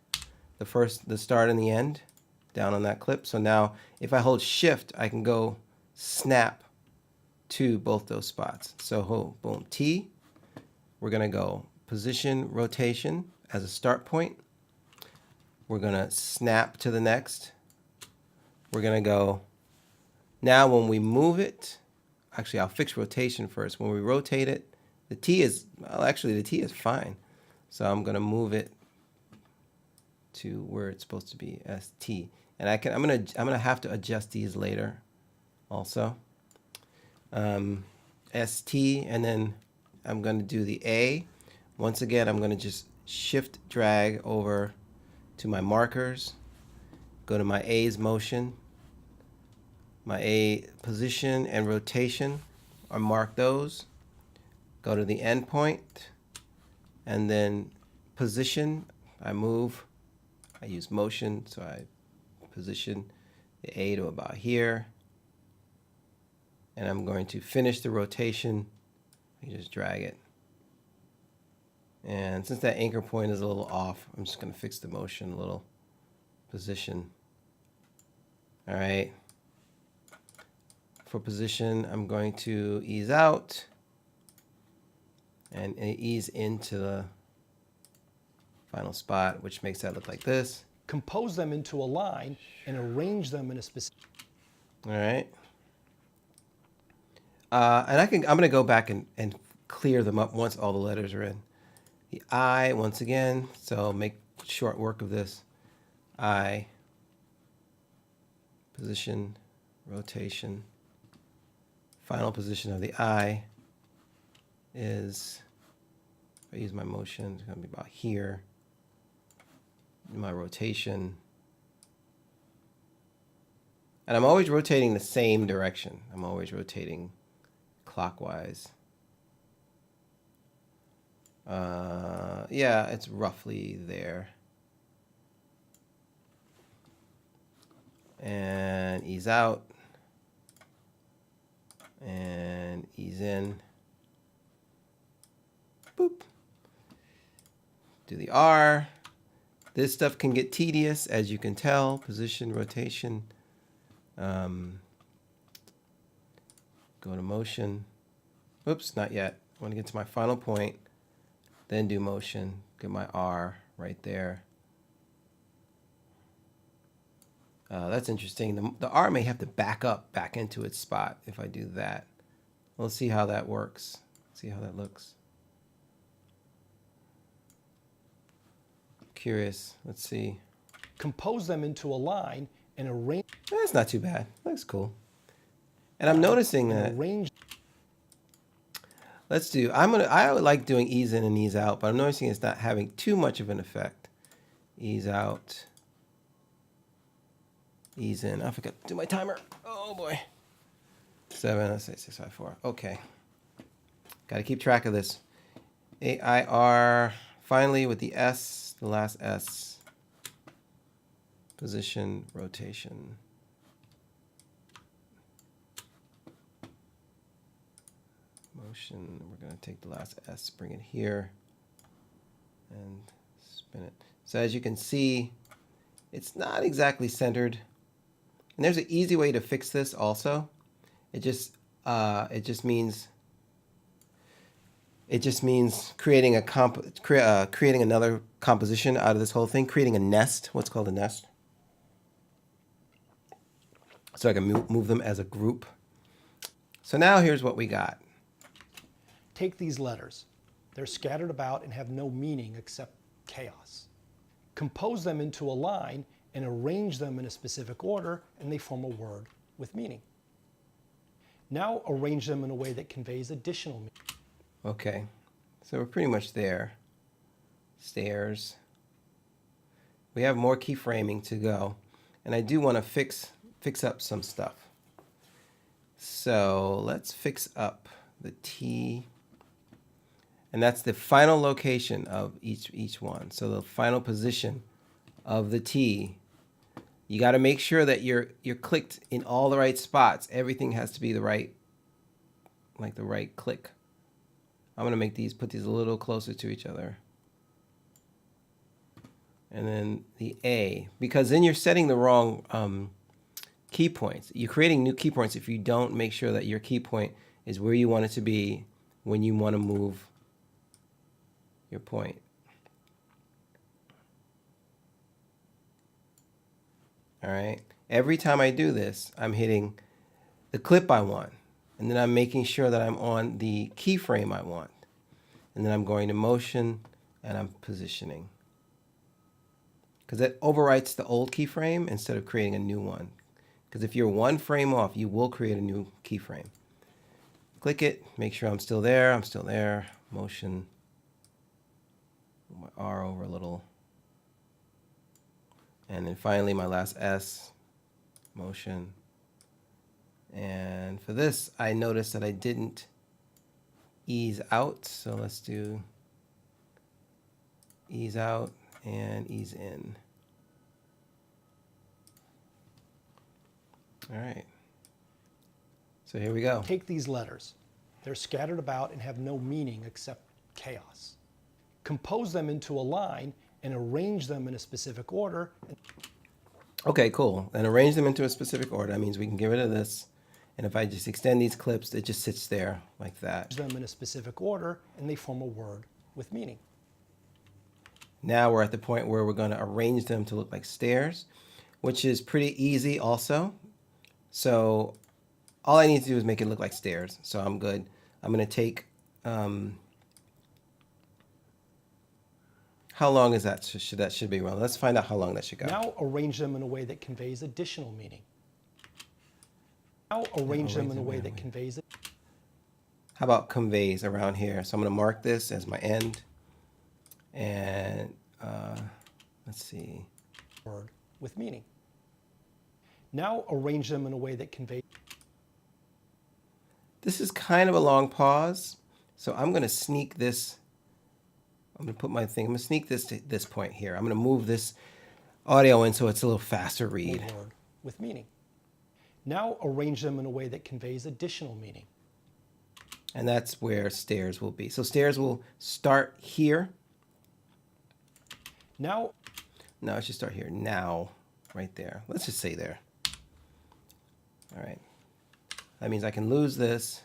the start and the end down on that clip. So now if I hold shift, I can go snap to both those spots. So boom, T. We're going to go position, rotation as a start point. We're going to snap to the next. We're going to go. Now when we move it, actually I'll fix rotation first. When we rotate it, the T is, well, actually the T is fine. So I'm going to move it to where it's supposed to be, ST. And I'm going to have to adjust these later also. ST, and then I'm going to do the A. Once again, I'm going to just shift drag over to my markers, go to my A's motion, my A position and rotation, or mark those. Go to the end point, and then position, I move, I use motion, so I position the A to about here. And I'm going to finish the rotation. You just drag it. And since that anchor point is a little off, I'm just going to fix the motion a little. Position. All right. For position, I'm going to ease out and ease into the final spot, which makes that look like this. Compose them into a line and arrange them in a specific. All right. And I'm going to go back and clear them up once all the letters are in. The I, once again, so make short work of this. I, position, rotation. Final position of the I is, if I use my motion, it's going to be about here. My rotation. And I'm always rotating the same direction. I'm always rotating clockwise. Yeah, it's roughly there. And ease out. And ease in. Boop. Do the R. This stuff can get tedious, as you can tell. Position, rotation. go to motion. Oops, not yet. I want to get to my final point, then do motion, get my R right there. That's interesting. The R may have to back up back into its spot if I do that. We'll see how that works. See how that looks. Curious. Let's see. Compose them into a line and arrange. That's not too bad. Looks cool. And I'm noticing that. Arrange. Let's do. I would like doing ease in and ease out, but I'm noticing it's not having too much of an effect. Ease out. Ease in. I forgot to do my timer. Oh boy. 7. Let's say 6, 5, 4. Okay. Got to keep track of this. AIR. Finally, with the S, the last S. Position, rotation. Motion. We're going to take the last S, bring it here, and spin it. So as you can see, it's not exactly centered. And there's an easy way to fix this also. It just means creating a creating another composition out of this whole thing, creating a nest, what's called a nest. So I can move them as a group. So now here's what we got. Take these letters. They're scattered about and have no meaning except chaos. Compose them into a line and arrange them in a specific order, and they form a word with meaning. Now arrange them in a way that conveys additional meaning. Okay, so we're pretty much there. Stairs. We have more keyframing to go, and I do want to fix up some stuff. So let's fix up the T, and that's the final location of each one. So the final position of the T. You got to make sure that you're clicked in all the right spots. Everything has to be the right, like the right click. I'm gonna put these a little closer to each other. And then the A, because then you're setting the wrong key points. You're creating new key points if you don't make sure that your key point is where you want it to be when you want to move your point. All right. Every time I do this, I'm hitting the clip I want, and then I'm making sure that I'm on the keyframe I want, and then I'm going to motion and I'm positioning, because that overwrites the old keyframe instead of creating a new one. Because if you're one frame off, you will create a new keyframe. Click it, make sure I'm still there. I'm still there. Motion. Move my R over a little. And then finally my last S, motion. And for this, I noticed that I didn't ease out. So let's do ease out and ease in. All right. So here we go. Take these letters. They're scattered about and have no meaning except chaos. Compose them into a line and arrange them in a specific order. Okay, cool. And arrange them into a specific order. That means we can get rid of this. And if I just extend these clips, it just sits there like that. Them in a specific order, and they form a word with meaning. Now we're at the point where we're going to arrange them to look like stairs, which is pretty easy also. So all I need to do is make it look like stairs. So I'm good. I'm going to take... how long is that? That should be wrong. Let's find out how long that should go. Now arrange them in a way that conveys additional meaning. Now arrange them in a way that conveys it. How about conveys around here? So I'm going to mark this as my end. And let's see. Word with meaning. Now arrange them in a way that conveys. This is kind of a long pause. So I'm going to sneak this. I'm going to put my thing. I'm going to sneak this to this point here. I'm going to move this audio in so it's a little faster read. Word with meaning. Now arrange them in a way that conveys additional meaning. And that's where stairs will be. So stairs will start here. Now. No, it should start here. Now, right there. Let's just say there. All right. That means I can lose this.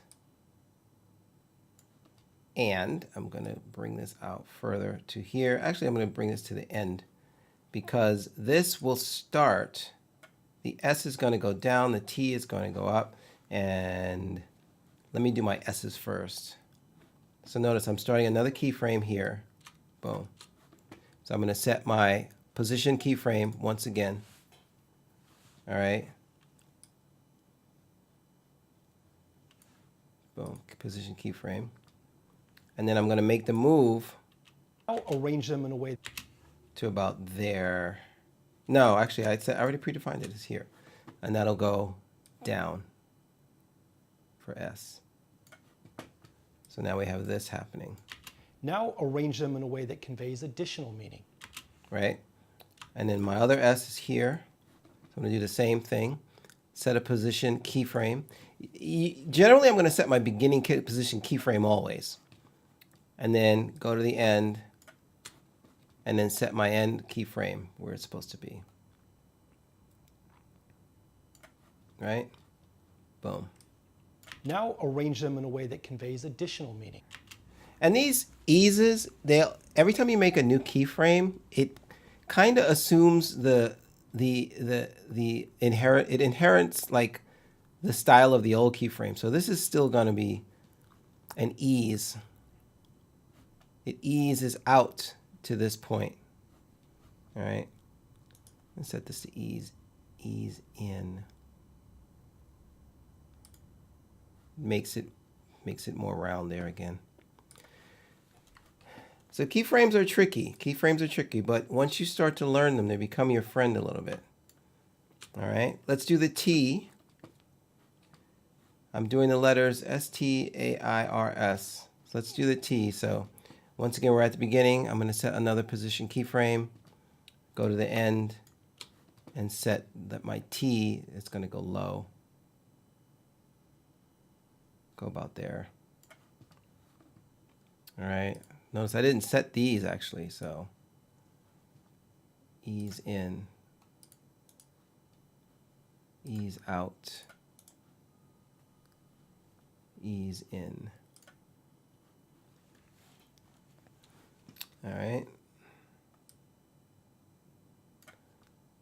And I'm going to bring this out further to here. Actually, I'm going to bring this to the end because this will start. The S is going to go down, the T is going to go up, and let me do my S's first. So notice I'm starting another keyframe here. Boom. So I'm going to set my position keyframe once again. All right. Boom, position keyframe. And then I'm going to make the move. I'll arrange them in a way to about there. No, actually, I already predefined it as here. And that'll go down for S. So now we have this happening. Now arrange them in a way that conveys additional meaning. Right? And then my other S is here. So I'm going to do the same thing. Set a position keyframe. Generally, I'm going to set my beginning position keyframe always. And then go to the end. And then set my end keyframe where it's supposed to be. Right? Boom. Now arrange them in a way that conveys additional meaning. And these eases, every time you make a new keyframe, it kind of assumes it inherits like the style of the old keyframe. So this is still going to be an ease. It eases out to this point. All right. Let's set this to ease in. Makes it more round there again. So keyframes are tricky. Keyframes are tricky, but once you start to learn them, they become your friend a little bit. All right, let's do the T. I'm doing the letters S-T-A-I-R-S. So let's do the T. So once again, we're at the beginning. I'm going to set another position keyframe, go to the end, and set that my T is going to go low. Go about there. All right. Notice I didn't set these actually, so ease in, ease out, ease in. All right.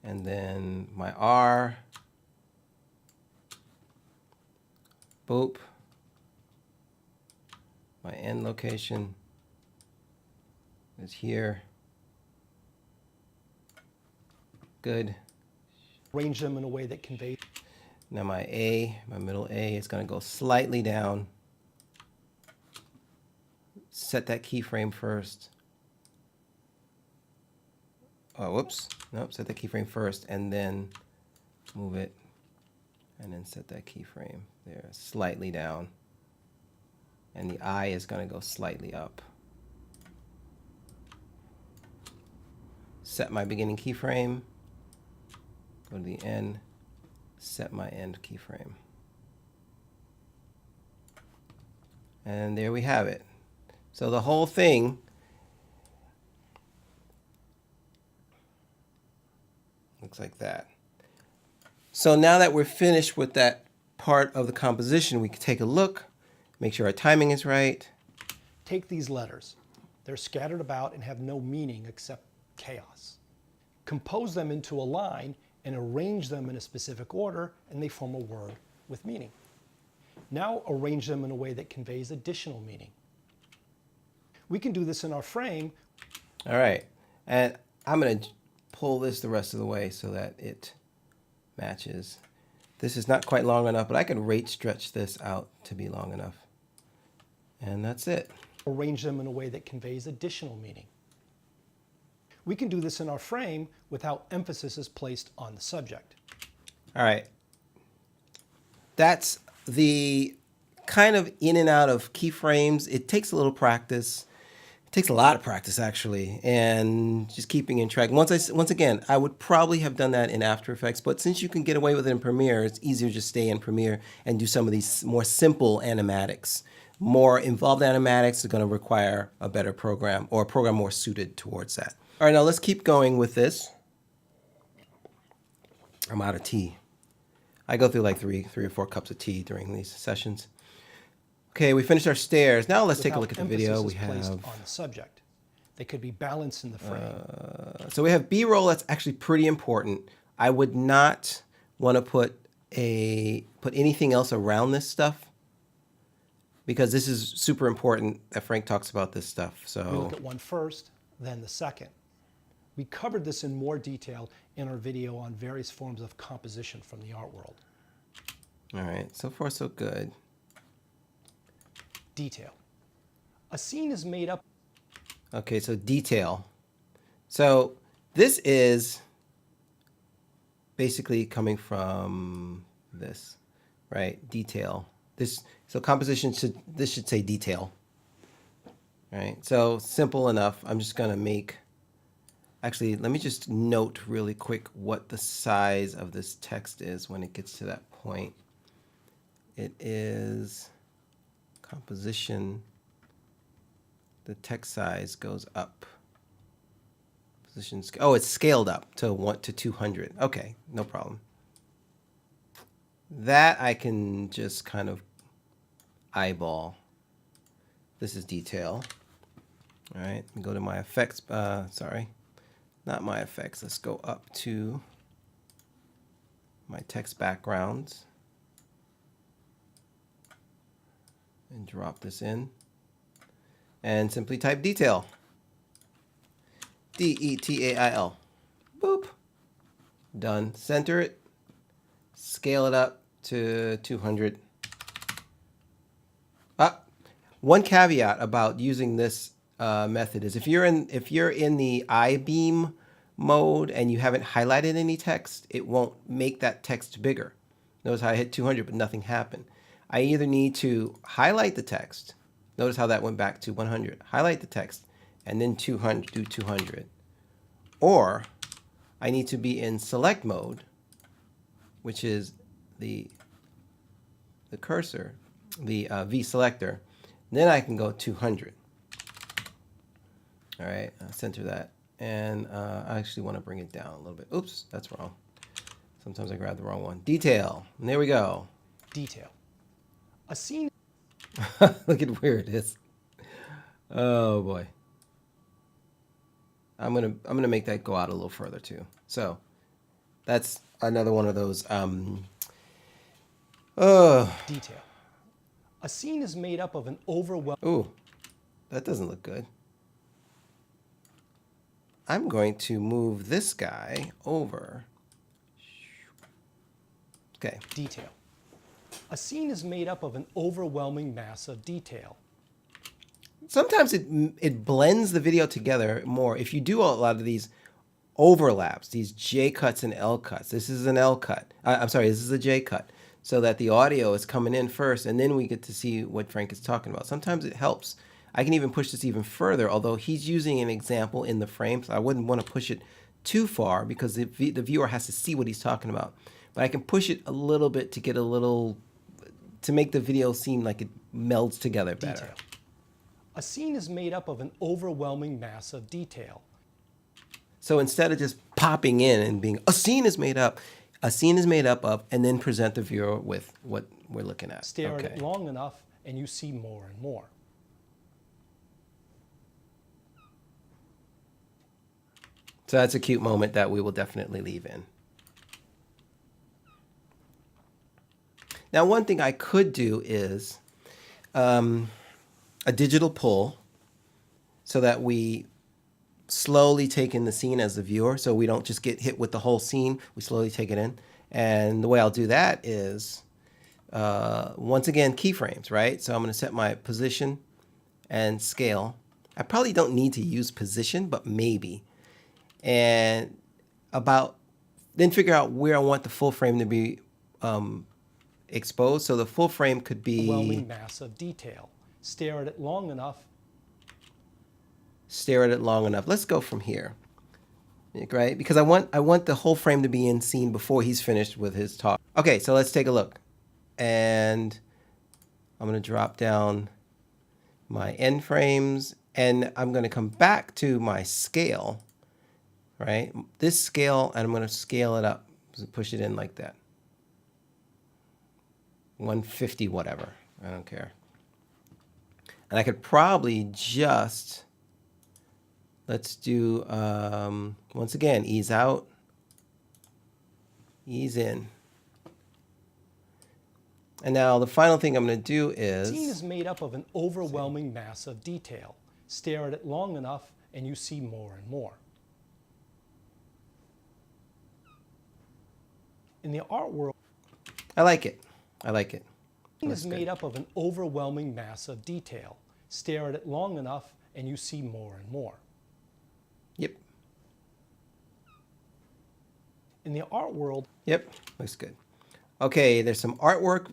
And then my R, boop. My end location is here. Good. Arrange them in a way that conveys. Now my A, my middle A is going to go slightly down. Set that keyframe first. Oh, whoops. Nope, set that keyframe first and then move it. And then set that keyframe there, slightly down. And the I is going to go slightly up. Set my beginning keyframe. Go to the end. Set my end keyframe. And there we have it. So the whole thing looks like that. So now that we're finished with that part of the composition, we can take a look. Make sure our timing is right. Take these letters. They're scattered about and have no meaning except chaos. Compose them into a line and arrange them in a specific order, and they form a word with meaning. Now arrange them in a way that conveys additional meaning. We can do this in our frame. All right. And I'm going to pull this the rest of the way so that it matches. This is not quite long enough, but I can rate stretch this out to be long enough. And that's it. Arrange them in a way that conveys additional meaning. We can do this in our frame without emphasis is placed on the subject. All right. That's the kind of in and out of keyframes. It takes a little practice. It takes a lot of practice, actually, and just keeping in track. Once again, I would probably have done that in After Effects, but since you can get away with it in Premiere, it's easier to just stay in Premiere and do some of these more simple animatics. More involved animatics are going to require a better program or a program more suited towards that. All right, now let's keep going with this. I'm out of tea. I go through like three or four cups of tea during these sessions. Okay, we finished our stairs. Now let's take a look at the video. We placed have on the subject. They could be balanced in the frame. so we have B-roll. That's actually pretty important. I would not want to put anything else around this stuff because this is super important that Frank talks about this stuff. So We look at one first, then the second. We covered this in more detail in our video on various forms of composition from the art world. all right, so far so good. Detail. A scene is made up. Okay, so detail. So this is basically coming from this, right? Detail. So composition should say detail. Right? So simple enough. I'm just gonna make, actually, let me just note really quick what the size of this text is when it gets to that point. It is composition. The text size goes up. Oh, it's scaled up to 200. Okay, no problem. That I can just kind of eyeball. This is detail. All right, go to my effects. Sorry, not my effects. Let's go up to my text backgrounds and drop this in. And simply type detail. D-E-T-A-I-L. Boop. Done. Center it. Scale it up to 200. One caveat about using this method is if you're in the I-beam mode and you haven't highlighted any text, it won't make that text bigger. Notice how I hit 200 but nothing happened. I either need to highlight the text. Notice how that went back to 100. Highlight the text and then 200, do 200. Or I need to be in select mode, which is the cursor, the V selector. Then I can go 200. All right, center that. And I actually want to bring it down a little bit. Oops, that's wrong. Sometimes I grab the wrong one. Detail, and there we go. Detail. A scene. Look at where it is. Oh boy. I'm gonna make that go out a little further too. So that's another one of those. Detail. A scene is made up of an overwhelming. Ooh, that doesn't look good. I'm going to move this guy over. Okay. Detail. A scene is made up of an overwhelming mass of detail. Sometimes it blends the video together more. If you do a lot of these overlaps, these J cuts and L cuts. This is an L cut. I'm sorry, this is a J cut. So that the audio is coming in first, and then we get to see what Frank is talking about. Sometimes it helps. I can even push this even further, although he's using an example in the frame, so I wouldn't want to push it too far because the viewer has to see what he's talking about. But I can push it a little bit to get a little, to make the video seem like it melds together better. Detail. A scene is made up of an overwhelming mass of detail. So instead of just popping in and being, a scene is made up of, and then present the viewer with what we're looking at. Stare at it long enough and you see more and more. So that's a cute moment that we will definitely leave in. Now, one thing I could do is a digital pull so that we slowly take in the scene as the viewer, so we don't just get hit with the whole scene. We slowly take it in. And the way I'll do that is, once again, keyframes, right? So I'm going to set my position and scale. I probably don't need to use position, but maybe. And then figure out where I want the full frame to be exposed. So the full frame could be overwhelming mass of detail. Stare at it long enough. Let's go from here, right? Because I want the whole frame to be in scene before he's finished with his talk. Okay, so let's take a look. And I'm going to drop down my end frames, and I'm going to come back to my scale, right? This scale, and I'm going to scale it up, push it in like that. 150 whatever. I don't care. And I could probably just, let's do, once again, ease out, ease in. And now the final thing I'm going to do is... The scene is made up of an overwhelming mass of detail. Stare at it long enough and you see more and more. In the art world, I like it. I like it. The scene is made up of an overwhelming mass of detail. Stare at it long enough and you see more and more. Yep. In the art world... Yep, looks good. Okay, there's some artwork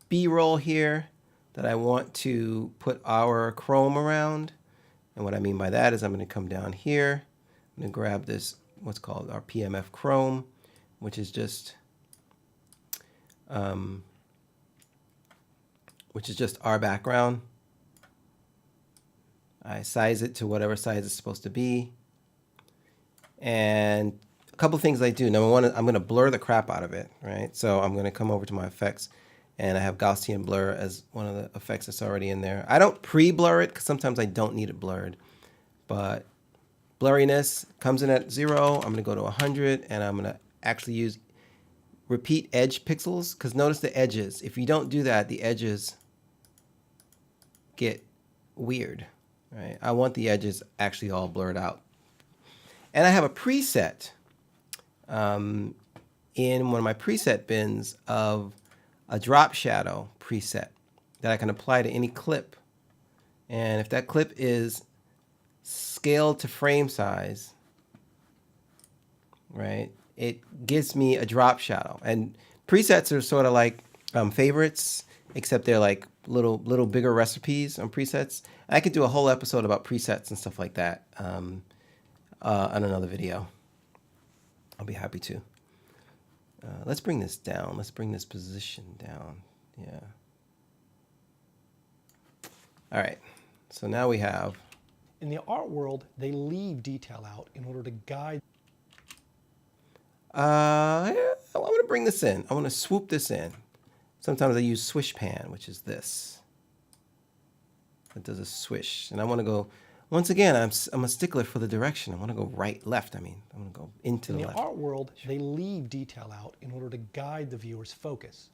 B-roll here that I want to put our chrome around. And what I mean by that is I'm going to come down here. I'm going to grab this, what's called our PMF chrome, which is just our background. I size it to whatever size it's supposed to be. And a couple things I do. Number one, I'm going to blur the crap out of it, right? So I'm going to come over to my effects, and I have Gaussian blur as one of the effects that's already in there. I don't pre-blur it because sometimes I don't need it blurred. But blurriness comes in at 0. I'm going to go to 100, and I'm going to actually use repeat edge pixels, because notice the edges. If you don't do that, the edges get weird, right? I want the edges actually all blurred out. And I have a preset in one of my preset bins of a drop shadow preset that I can apply to any clip. And if that clip is scaled to frame size, right, it gives me a drop shadow. And presets are sort of like favorites, except they're like little bigger recipes on presets. I could do a whole episode about presets and stuff like that on another video. I'll be happy to. Let's bring this down. Let's bring this position down. Yeah. All right. So now we have... In the art world, they leave detail out in order to guide... I want to bring this in. I want to swoop this in. Sometimes I use swish pan, which is this. It does a swish. And I want to go... Once again, I'm a stickler for the direction. I want to go right, left. I want to go into the left. In the art world, they leave detail out in order to guide the viewer's focus.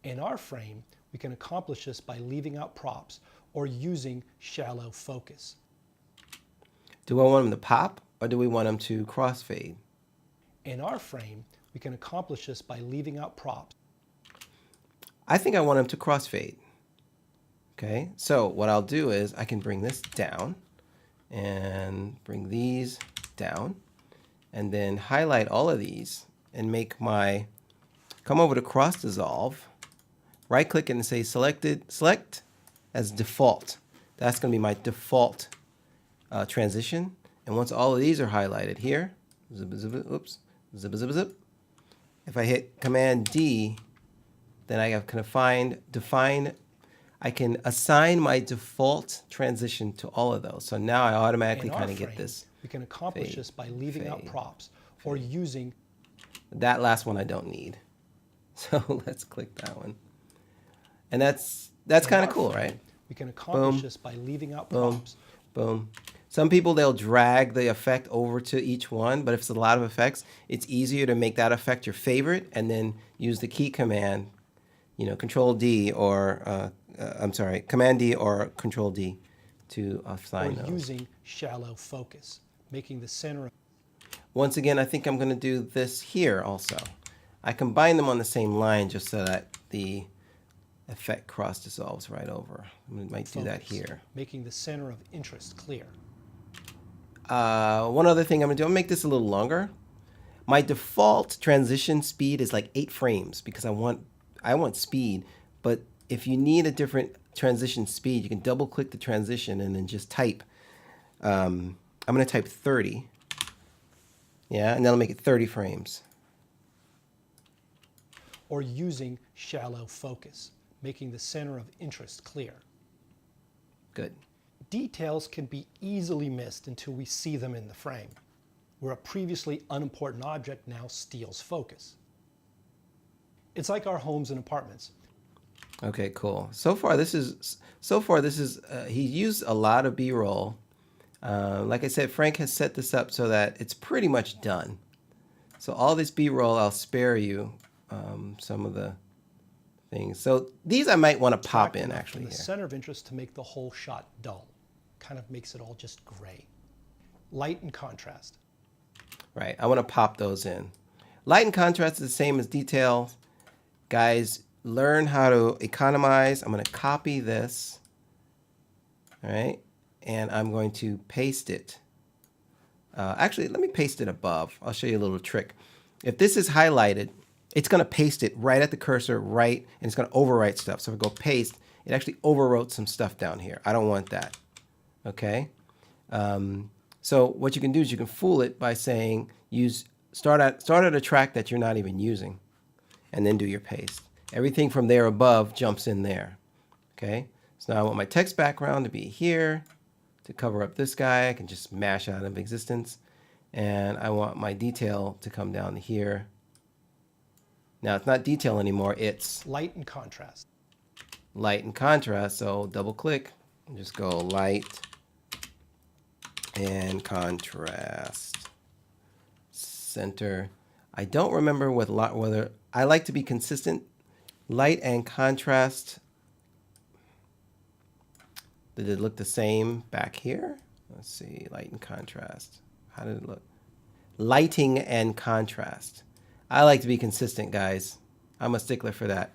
In our frame, we can accomplish this by leaving out props or using shallow focus. Do I want them to pop, or do we want them to crossfade? In our frame, we can accomplish this by leaving out props. I think I want them to crossfade. Okay, so what I'll do is I can bring this down and bring these down, and then highlight all of these and make my, come over to cross dissolve, right click and say select as default. That's going to be my default transition. And once all of these are highlighted here, zip, zip, oops, zip, zip, zip. If I hit Command D, then I can define, I can assign my default transition to all of those. So now I automatically kind of get this. We can accomplish this by leaving out props or using. That last one I don't need. So let's click that one. And that's kind of cool, right? We can accomplish this by leaving out props. Boom. Some people, they'll drag the effect over to each one, but if it's a lot of effects, it's easier to make that effect your favorite and then use the key command, Control D or, Command D or Control D to assign those. Or using shallow focus, making the center. Once again, I think I'm going to do this here also. I combine them on the same line just so that the effect cross dissolves right over. I might do that here. Making the center of interest clear. One other thing I'm going to do, I'm going to make this a little longer. My default transition speed is like 8 frames because I want speed. But if you need a different transition speed, you can double click the transition and then just type. I'm going to type 30. Yeah, and that'll make it 30 frames. Or using shallow focus, making the center of interest clear. Good. Details can be easily missed until we see them in the frame, where a previously unimportant object now steals focus. It's like our homes and apartments. Okay, cool. So far this is he used a lot of B-roll. Like I said, Frank has set this up so that it's pretty much done. So all this B-roll, I'll spare you some of the things. So these I might want to pop in actually the here. center of interest to make the whole shot dull. Kind of makes it all just gray. Light and contrast. Right, I want to pop those in. Light and contrast is the same as detail. Guys, learn how to economize. I'm going to copy this. All right, and I'm going to paste it. Actually, let me paste it above. I'll show you a little trick. If this is highlighted, it's going to paste it right at the cursor, right, and it's going to overwrite stuff. So if I go paste, it actually overwrote some stuff down here. I don't want that. Okay. So what you can do is you can fool it by saying start at a track that you're not even using, and then do your paste. Everything from there above jumps in there. Okay. So now I want my text background to be here. To cover up this guy, I can just mash out of existence. And I want my detail to come down here. Now it's not detail anymore, it's light and contrast. Light and contrast, so double click and just go light and contrast. Center. I don't remember whether I like to be consistent. Light and contrast. Did it look the same back here? Let's see, light and contrast. How did it look? Lighting and contrast. I like to be consistent, guys. I'm a stickler for that.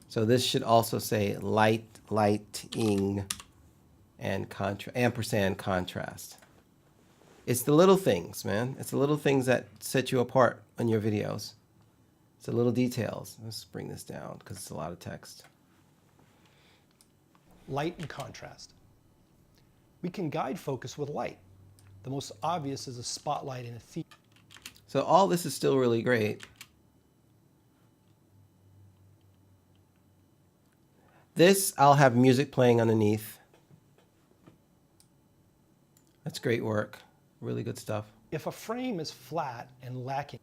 So this should also say lighting, and ampersand contrast. It's the little things, man. It's the little things that set you apart on your videos. It's the little details. Let's bring this down because it's a lot of text. Light and contrast. We can guide focus with light. The most obvious is a spotlight in a theme. So all this is still really great. This, I'll have music playing underneath. That's great work. Really good stuff. If a frame is flat and lacking.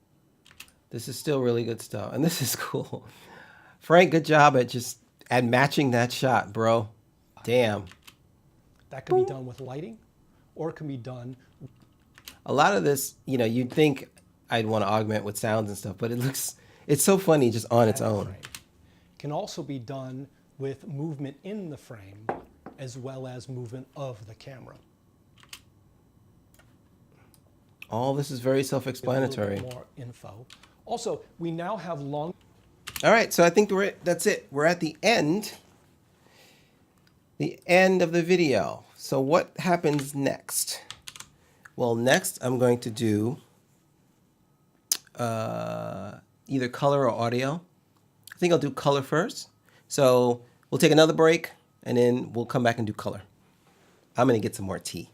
This is still really good stuff. And this is cool. Frank, good job at matching that shot, bro. Damn. That can be done with lighting, or it can be done. A lot of this, you'd think I'd want to augment with sounds and stuff, but it's so funny just on its own. Frame. It can also be done with movement in the frame as well as movement of the camera. All this is very self-explanatory. More info. Also, we now have long. All right, so I think that's it. We're at the end of the video. So what happens next? Well, next I'm going to do either color or audio. I think I'll do color first. So we'll take another break and then we'll come back and do color. I'm going to get some more tea.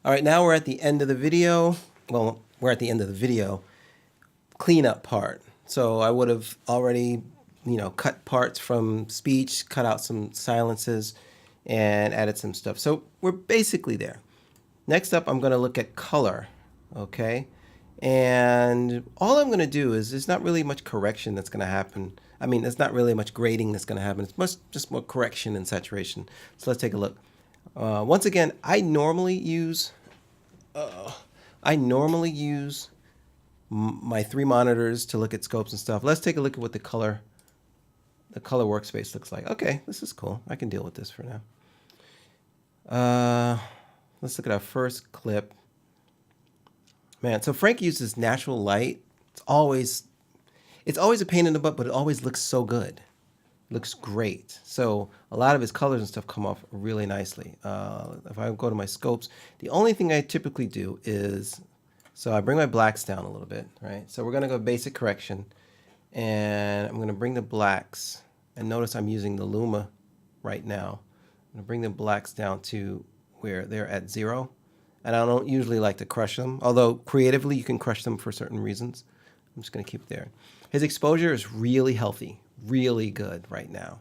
All right, now we're at the end of the video. Well, we're at the end of the video cleanup part. So I would have already, cut parts from speech, cut out some silences, and added some stuff. So we're basically there. Next up, I'm going to look at color, okay? And all I'm going to do is there's not really much correction that's going to happen. I mean, there's not really much grading that's going to happen. It's just more correction and saturation. So let's take a look. Once again, I normally use my 3 monitors to look at scopes and stuff. Let's take a look at what the color workspace looks like. Okay, this is cool. I can deal with this for now. Let's look at our first clip. Man, so Frank uses natural light. It's always a pain in the butt, but it always looks so good. Looks great. So a lot of his colors and stuff come off really nicely. If I go to my scopes, the only thing I typically do is, so I bring my blacks down a little bit, right? So we're going to go basic correction, and I'm going to bring the blacks, and notice I'm using the Luma right now. I'm going to bring the blacks down to where they're at 0. And I don't usually like to crush them, although creatively you can crush them for certain reasons. I'm just going to keep it there. His exposure is really healthy, really good right now.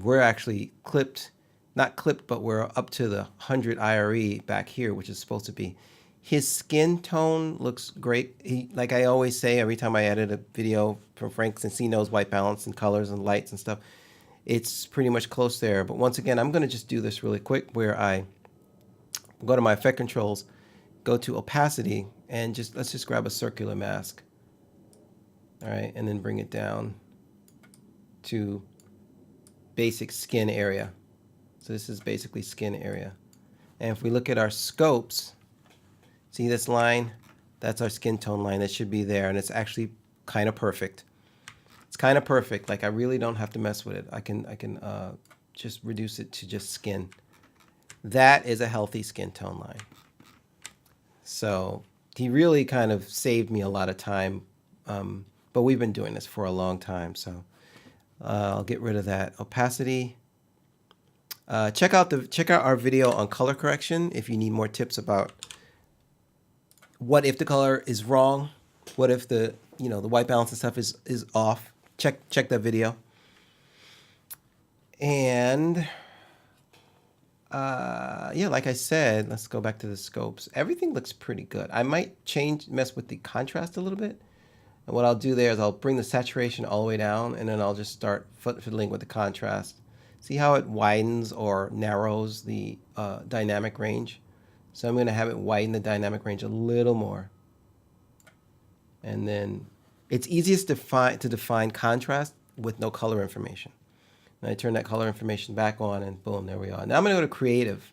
We're actually not clipped, but we're up to the 100 IRE back here, which is supposed to be His skin tone looks great. Like I always say, every time I edit a video from Frank, since he knows white balance and colors and lights and stuff, it's pretty much close there. But once again, I'm going to just do this really quick where I go to my effect controls, go to opacity, and let's just grab a circular mask. All right, and then bring it down to basic skin area. So this is basically skin area. And if we look at our scopes, see this line? That's our skin tone line. That should be there, and it's actually kind of perfect. It's kind of perfect. Like I really don't have to mess with it. I can just reduce it to just skin. That is a healthy skin tone line. So he really kind of saved me a lot of time. But we've been doing this for a long time, so I'll get rid of that opacity. Check out our video on color correction if you need more tips about what if the color is wrong, what if the the white balance and stuff is off. Check that video. And yeah, like I said, let's go back to the scopes. Everything looks pretty good. I might mess with the contrast a little bit. And what I'll do there is I'll bring the saturation all the way down, and then I'll just start fiddling with the contrast. See how it widens or narrows the dynamic range? So I'm going to have it widen the dynamic range a little more. And then it's easiest to define contrast with no color information. And I turn that color information back on, and boom, there we are. Now I'm going to go to creative,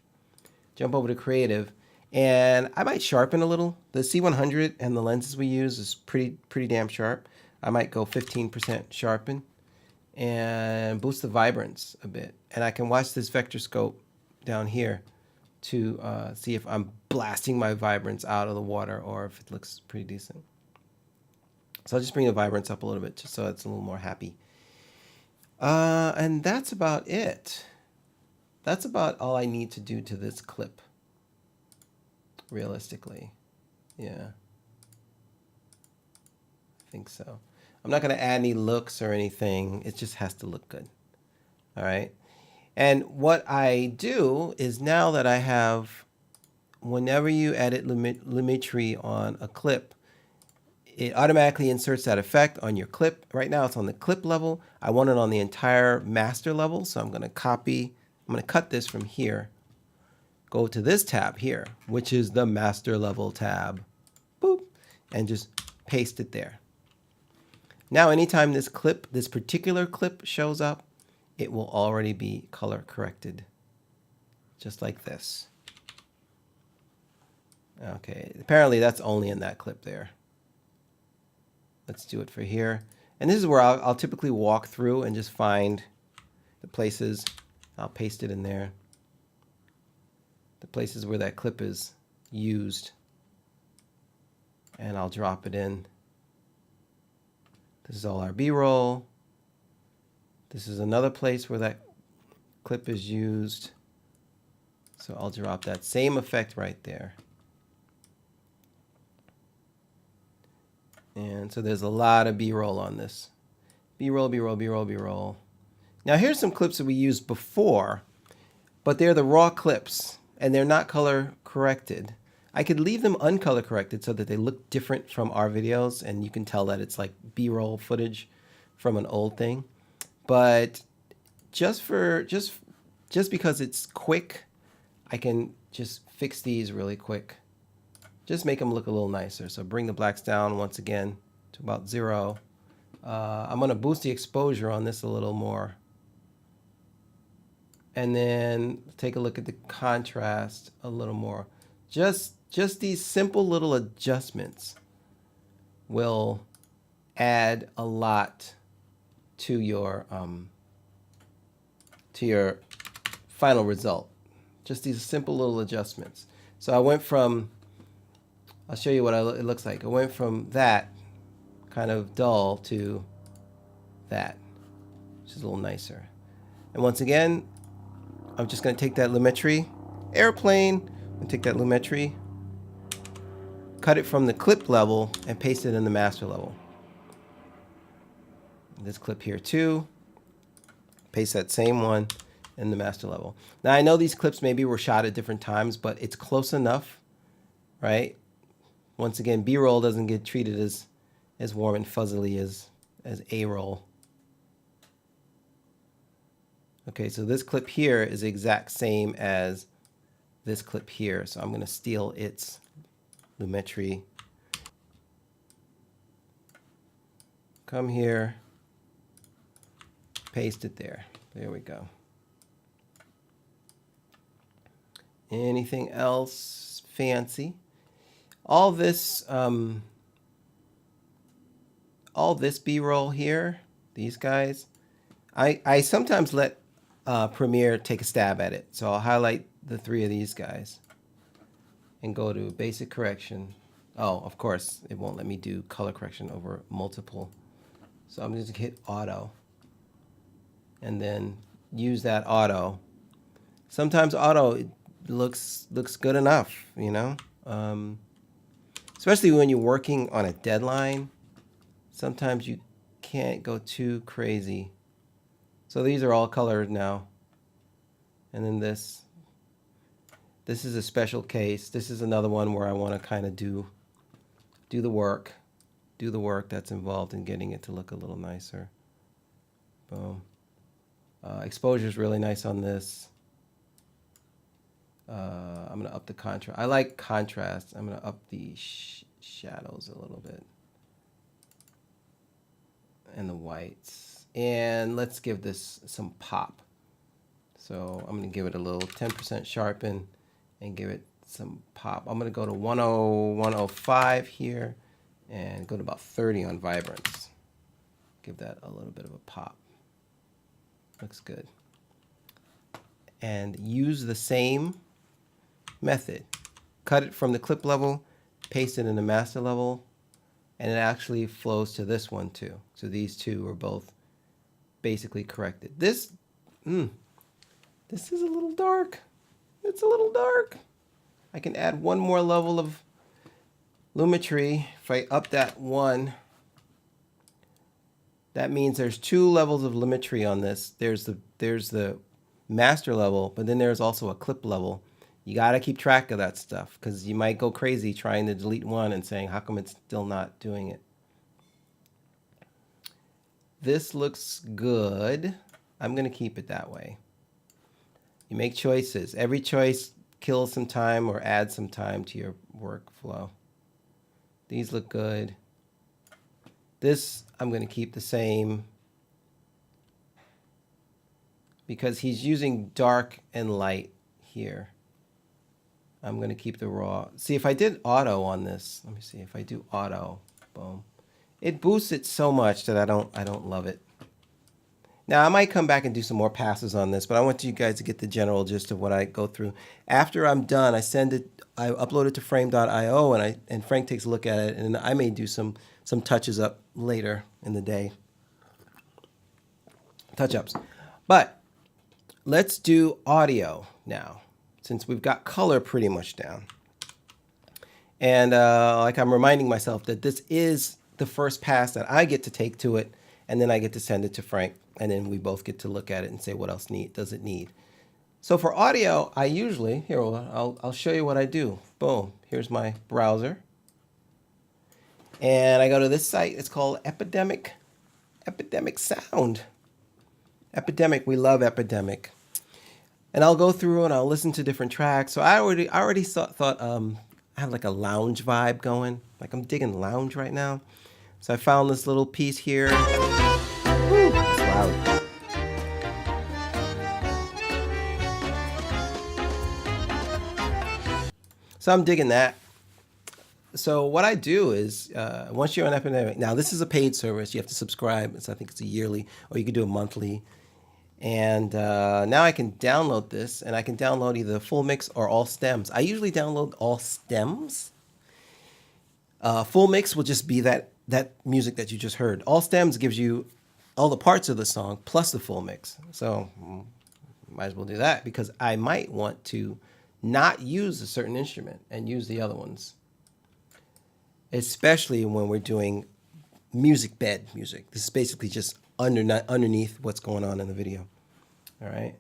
jump over to creative, and I might sharpen a little. The C100 and the lenses we use is pretty damn sharp. I might go 15% sharpen and boost the vibrance a bit. And I can watch this vector scope down here to see if I'm blasting my vibrance out of the water or if it looks pretty decent. So I'll just bring the vibrance up a little bit just so it's a little more happy. And that's about it. That's about all I need to do to this clip, realistically. Yeah, I think so. I'm not going to add any looks or anything. It just has to look good. All right. And what I do is, now that I have, whenever you edit lumetri on a clip, it automatically inserts that effect on your clip. Right now it's on the clip level. I want it on the entire master level. So I'm going to cut this from here, go to this tab here, which is the master level tab, boop, and just paste it there. Now, anytime this particular clip shows up, it will already be color corrected, just like this. Okay, apparently that's only in that clip there. Let's do it for here. And this is where I'll typically walk through and just find the places. I'll paste it in there. The places where that clip is used. And I'll drop it in. This is all our B-roll. This is another place where that clip is used. So I'll drop that same effect right there. And so there's a lot of B-roll on this. B-roll, B-roll, B-roll, B-roll. Now here's some clips that we used before, but they're the raw clips and they're not color corrected. I could leave them uncolor corrected so that they look different from our videos, and you can tell that it's like B-roll footage from an old thing. But just because it's quick, I can just fix these really quick. Just make them look a little nicer. So bring the blacks down once again to about 0. I'm going to boost the exposure on this a little more. And then take a look at the contrast a little more. Just these simple little adjustments will add a lot to your final result. Just these simple little adjustments. So I went from, I'll show you what it looks like. I went from that kind of dull to that, which is a little nicer. And once again, I'm just going to take that lumetri, airplane, and take that lumetri, cut it from the clip level, and paste it in the master level. This clip here too, paste that same one in the master level. Now I know these clips maybe were shot at different times, but it's close enough right? Once again, B-roll doesn't get treated as warm and fuzzily as A-roll. Okay, so this clip here is the exact same as this clip here. So I'm going to steal its lumetri. Come here, paste it there. There we go. Anything else fancy? All this B-roll here, these guys, I sometimes let Premiere take a stab at it. So I'll highlight the 3 of these guys and go to basic correction. Oh, of course, it won't let me do color correction over multiple. So I'm just gonna hit auto and then use that auto. Sometimes auto looks good enough, you know? Especially when you're working on a deadline, sometimes you can't go too crazy. So these are all colored now. And then this is a special case. This is another one where I want to kind of do the work that's involved in getting it to look a little nicer. Boom. Exposure is really nice on this. I'm going to up the contrast. I like contrast. I'm going to up the shadows a little bit. And the whites. And let's give this some pop. So I'm going to give it a little 10% sharpen and give it some pop. I'm going to go to 105 here and go to about 30 on vibrance. Give that a little bit of a pop. Looks good. And use the same method. Cut it from the clip level, paste it in the master level, and it actually flows to this one too. So these two are both basically corrected. This is a little dark. It's a little dark. I can add one more level of lumetri. If I up that one, that means there's 2 levels of lumetri on this. There's the master level, but then there's also a clip level. You got to keep track of that stuff because you might go crazy trying to delete one and saying, how come it's still not doing it? This looks good. I'm going to keep it that way. You make choices. Every choice kills some time or adds some time to your workflow. These look good. This I'm going to keep the same because he's using dark and light here. I'm going to keep the raw. See, if I did auto on this, let me see. If I do auto, boom, it boosts it so much that I don't love it. Now I might come back and do some more passes on this, but I want you guys to get the general gist of what I go through. After I'm done, I upload it to frame.io and Frank takes a look at it, and I may do some touches up later in the day. Touch-ups. But let's do audio now, since we've got color pretty much down. And like I'm reminding myself that this is the first pass that I get to take to it, and then I get to send it to Frank, and then we both get to look at it and say what else does it need. So for audio, I usually, here, I'll show you what I do. Boom, here's my browser. And I go to this site. It's called Epidemic Sound. Epidemic, we love Epidemic. And I'll go through and I'll listen to different tracks. So I already thought I have like a lounge vibe going. Like I'm digging lounge right now. So I found this little piece here. Woo, it's loud. So I'm digging that. So what I do is, once you're on Epidemic, now this is a paid service. You have to subscribe. So I think it's a yearly, or you can do a monthly. And now I can download this, and I can download either full mix or all stems. I usually download all stems. Full mix will just be that music that you just heard. All stems gives you all the parts of the song plus the full mix. So might as well do that because I might want to not use a certain instrument and use the other ones. Especially when we're doing music bed music. This is basically just underneath what's going on in the video. All right.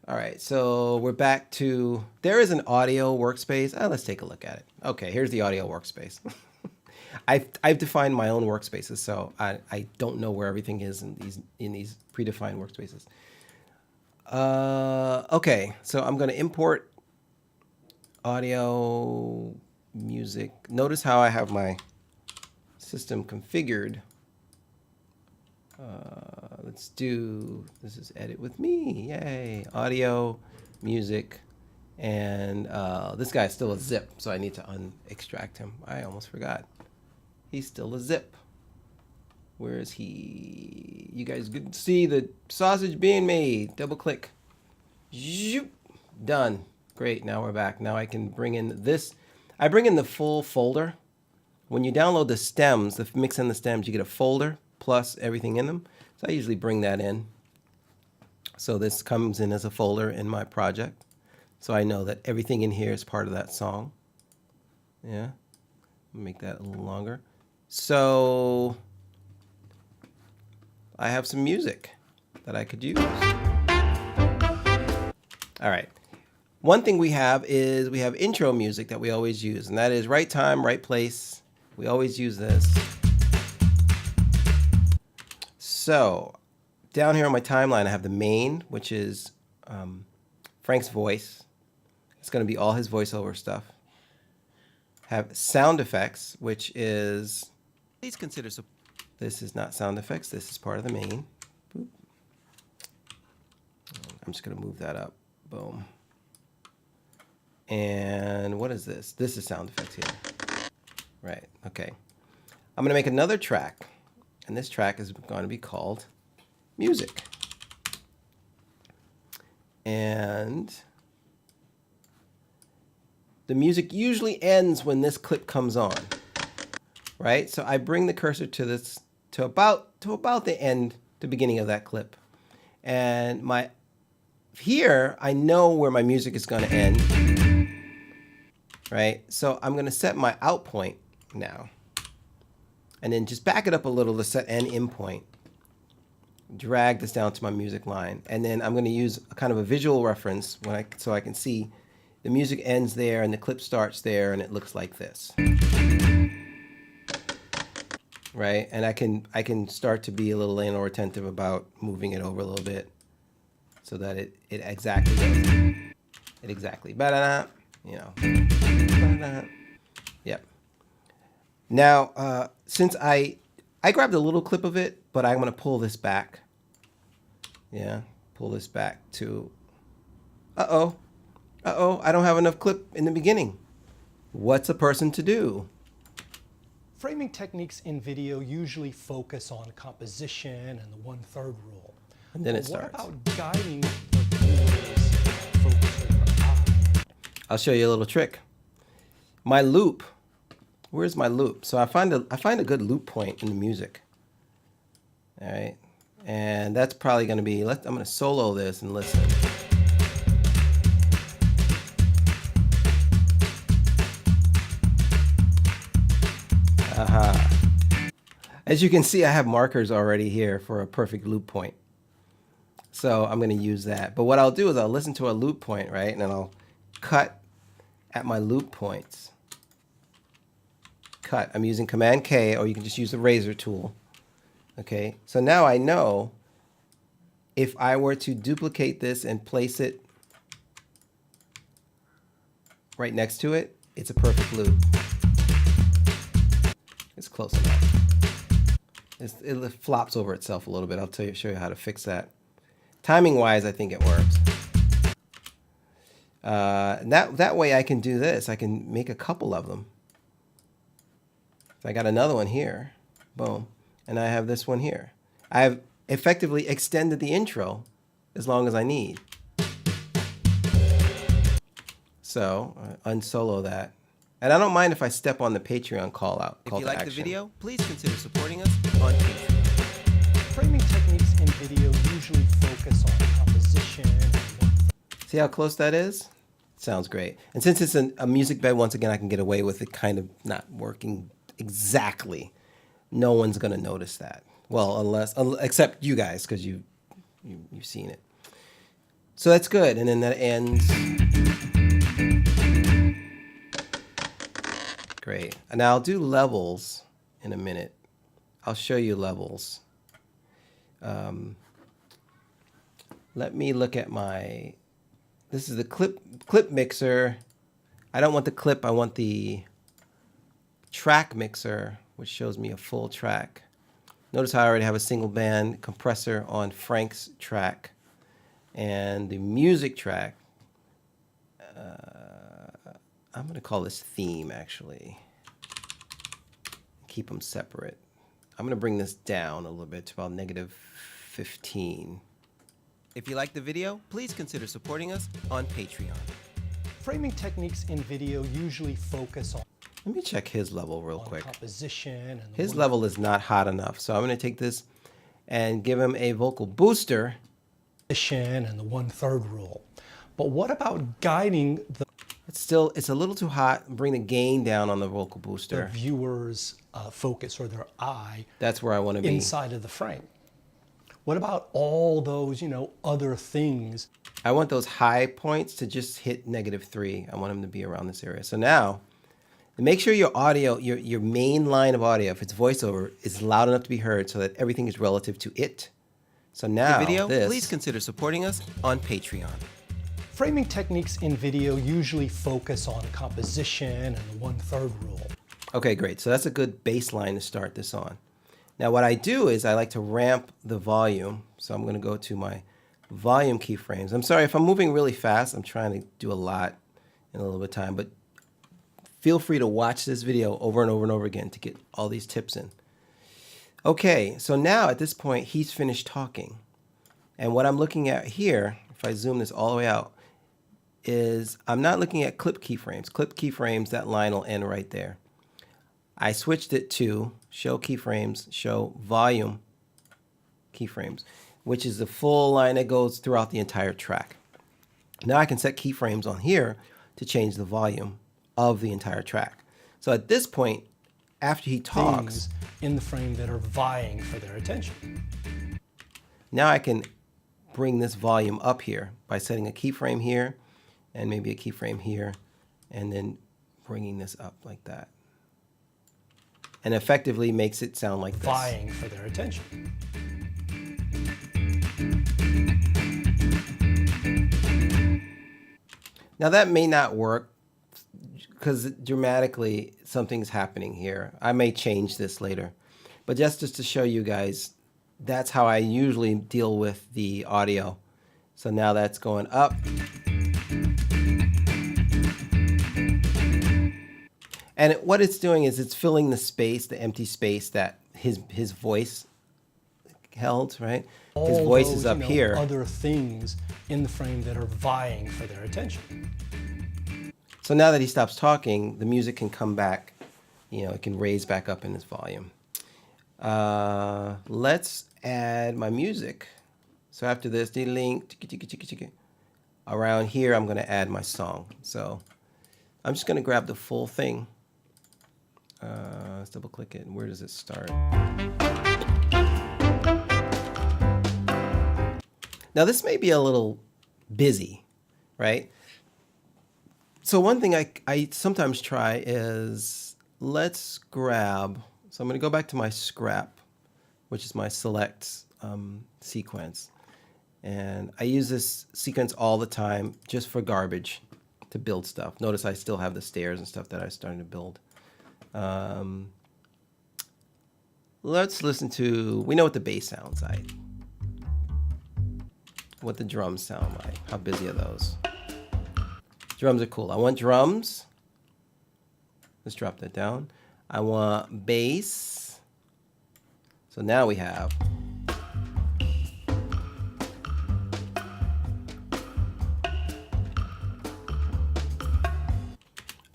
All right, so we're back to, there is an audio workspace. Let's take a look at it. Okay, here's the audio workspace. I've defined my own workspaces, so I don't know where everything is in these predefined workspaces. Okay, so I'm going to import audio, music. Notice how I have my system configured. Let's do, this is edit with me, yay, audio, music, and this guy's still a zip, so I need to unextract him. I almost forgot. He's still a zip. Where is he? You guys could see the sausage being made. Double click. Zoop. Done. Great, now we're back. Now I can bring in this. I bring in the full folder. When you download the stems, the mix in the stems, you get a folder plus everything in them. So I usually bring that in. So this comes in as a folder in my project. So I know that everything in here is part of that song. Yeah. Make that a little longer. So I have some music that I could use. All right. One thing we have is we have intro music that we always use, and that is right time, right place. We always use this. So down here on my timeline, I have the main, which is Frank's voice. It's going to be all his voiceover stuff. Have sound effects, which is, please consider, this is not sound effects, this is part of the main. Boop. I'm just going to move that up. Boom. And what is this? This is sound effects here. Right, okay. I'm going to make another track, and this track is going to be called Music. And the music usually ends when this clip comes on, right? So I bring the cursor to this, to about the end, the beginning of that clip. And here, I know where my music is going to end, right? So I'm going to set my out point now. And then just back it up a little to set an in point. Drag this down to my music line. And then I'm going to use a kind of a visual reference so I can see the music ends there and the clip starts there and it looks like this. Right? And I can start to be a little more attentive about moving it over a little bit so that it exactly goes. It exactly. Ba-da-da, you know. Ba-da-da. Yep. Now, since I grabbed a little clip of it, but I'm going to pull this back. Yeah, pull this back to, I don't have enough clip in the beginning. What's a person to do? Framing techniques in video usually focus on composition and the 1/3 rule. And then But it starts. What about guiding the viewer's focus over eye? I'll show you a little trick. My loop. Where's my loop? So I find a good loop point in the music. All right, and that's probably going to be. I'm going to solo this and listen. Aha. As you can see, I have markers already here for a perfect loop point. So I'm going to use that. But what I'll do is I'll listen to a loop point, right? And then I'll cut at my loop points. Cut. I'm using Command K, or you can just use the razor tool. Okay, so now I know if I were to duplicate this and place it right next to it, it's a perfect loop. It's close enough. It flops over itself a little bit. I'll show you how to fix that. Timing wise, I think it works. That way I can do this. I can make a couple of them. So I got another one here. Boom. And I have this one here. I have effectively extended the intro as long as I need. So unsolo that. And I don't mind if I step on the Patreon call out. If you like the video, please consider supporting us on Patreon. Framing techniques in video usually focus on composition. See how close that is? Sounds great. And since it's a music bed, once again, I can get away with it kind of not working exactly. No one's going to notice that. Well, except you guys, because you've seen it. So that's good. And then that ends. Great. And now I'll do levels in a minute. I'll show you levels. Let me look at my, this is the clip mixer. I don't want the clip, I want the track mixer, which shows me a full track. Notice how I already have a single band compressor on Frank's track. And the music track, I'm going to call this theme actually. Keep them separate. I'm going to bring this down a little bit to about -15. If you like the video, please consider supporting us on Patreon. Framing techniques in video usually focus on Let me check his level real quick. composition. And His level is not hot enough, so I'm going to take this and give him a vocal booster. And the 1/3 rule. But what about guiding the It's a little too hot. Bring the gain down on the vocal booster. viewer's focus or their eye That's where I want to be. inside of the frame? What about all those, other things? I want those high points to just hit -3. I want them to be around this area. So now, make sure your audio, your main line of audio, if it's voiceover, is loud enough to be heard so that everything is relative to it. So now, please consider supporting us on Patreon. Framing techniques in video usually focus on composition and the 1/3 rule. Okay, great. So that's a good baseline to start this on. Now what I do is I like to ramp the volume. So I'm going to go to my volume keyframes. I'm sorry if I'm moving really fast. I'm trying to do a lot in a little bit of time, but feel free to watch this video over and over and over again to get all these tips in. Okay, so now at this point, he's finished talking. And what I'm looking at here, if I zoom this all the way out, is I'm not looking at clip keyframes. Clip keyframes, that line will end right there. I switched it to show keyframes, show volume keyframes, which is the full line that goes throughout the entire track. Now I can set keyframes on here to change the volume of the entire track. So at this point, after he talks, Things in the frame that are vying for their attention. now I can bring this volume up here by setting a keyframe here and maybe a keyframe here and then bringing this up like that. And effectively makes it sound like this. Vying for their attention. Now that may not work because dramatically something's happening here. I may change this later. But just to show you guys, that's how I usually deal with the audio. So now that's going up. And what it's doing is it's filling the space, the empty space that his voice held, right? His voice is up here. Other things in the frame that are vying for their attention. So now that he stops talking, the music can come back, it can raise back up in its volume. Let's add my music. So after this, around here, I'm going to add my song. So I'm just going to grab the full thing. Let's double click it. Where does it start? Now this may be a little busy, right? So one thing I sometimes try is let's grab, so I'm going to go back to my scrap, which is my select sequence. And I use this sequence all the time just for garbage to build stuff. Notice I still have the stairs and stuff that I started to build. Let's listen to, we know what the bass sounds like. What the drums sound like. How busy are those? Drums are cool. I want drums. Let's drop that down. I want bass. So now we have.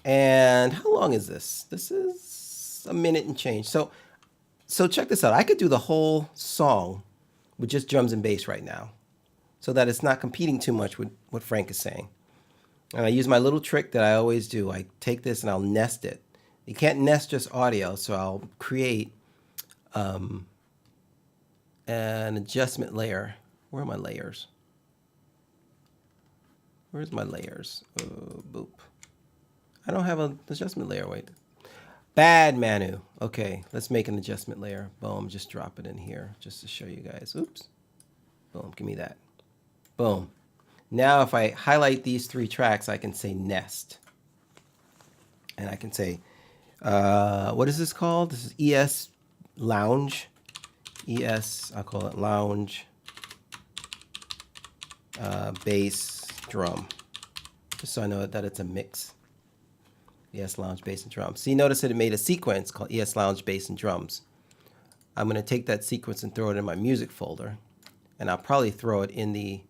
And how long is this? This is a minute and change. So check this out. I could do the whole song with just drums and bass right now so that it's not competing too much with what Frank is saying. And I use my little trick that I always do. I take this and I'll nest it. You can't nest just audio, so I'll create an adjustment layer. Where are my layers? Where's my layers? Boop. I don't have an adjustment layer. Wait. Bad Manu. Okay, let's make an adjustment layer. Boom, just drop it in here just to show you guys. Oops. Boom, give me that. Boom. Now if I highlight these 3 tracks, I can say nest. And I can say, what is this called? This is ES Lounge. I'll call it Lounge Bass Drum. Just so I know that it's a mix. ES Lounge Bass and Drums. See, notice that it made a sequence called ES Lounge Bass and Drums. I'm going to take that sequence and throw it in my music folder. And I'll probably throw it in the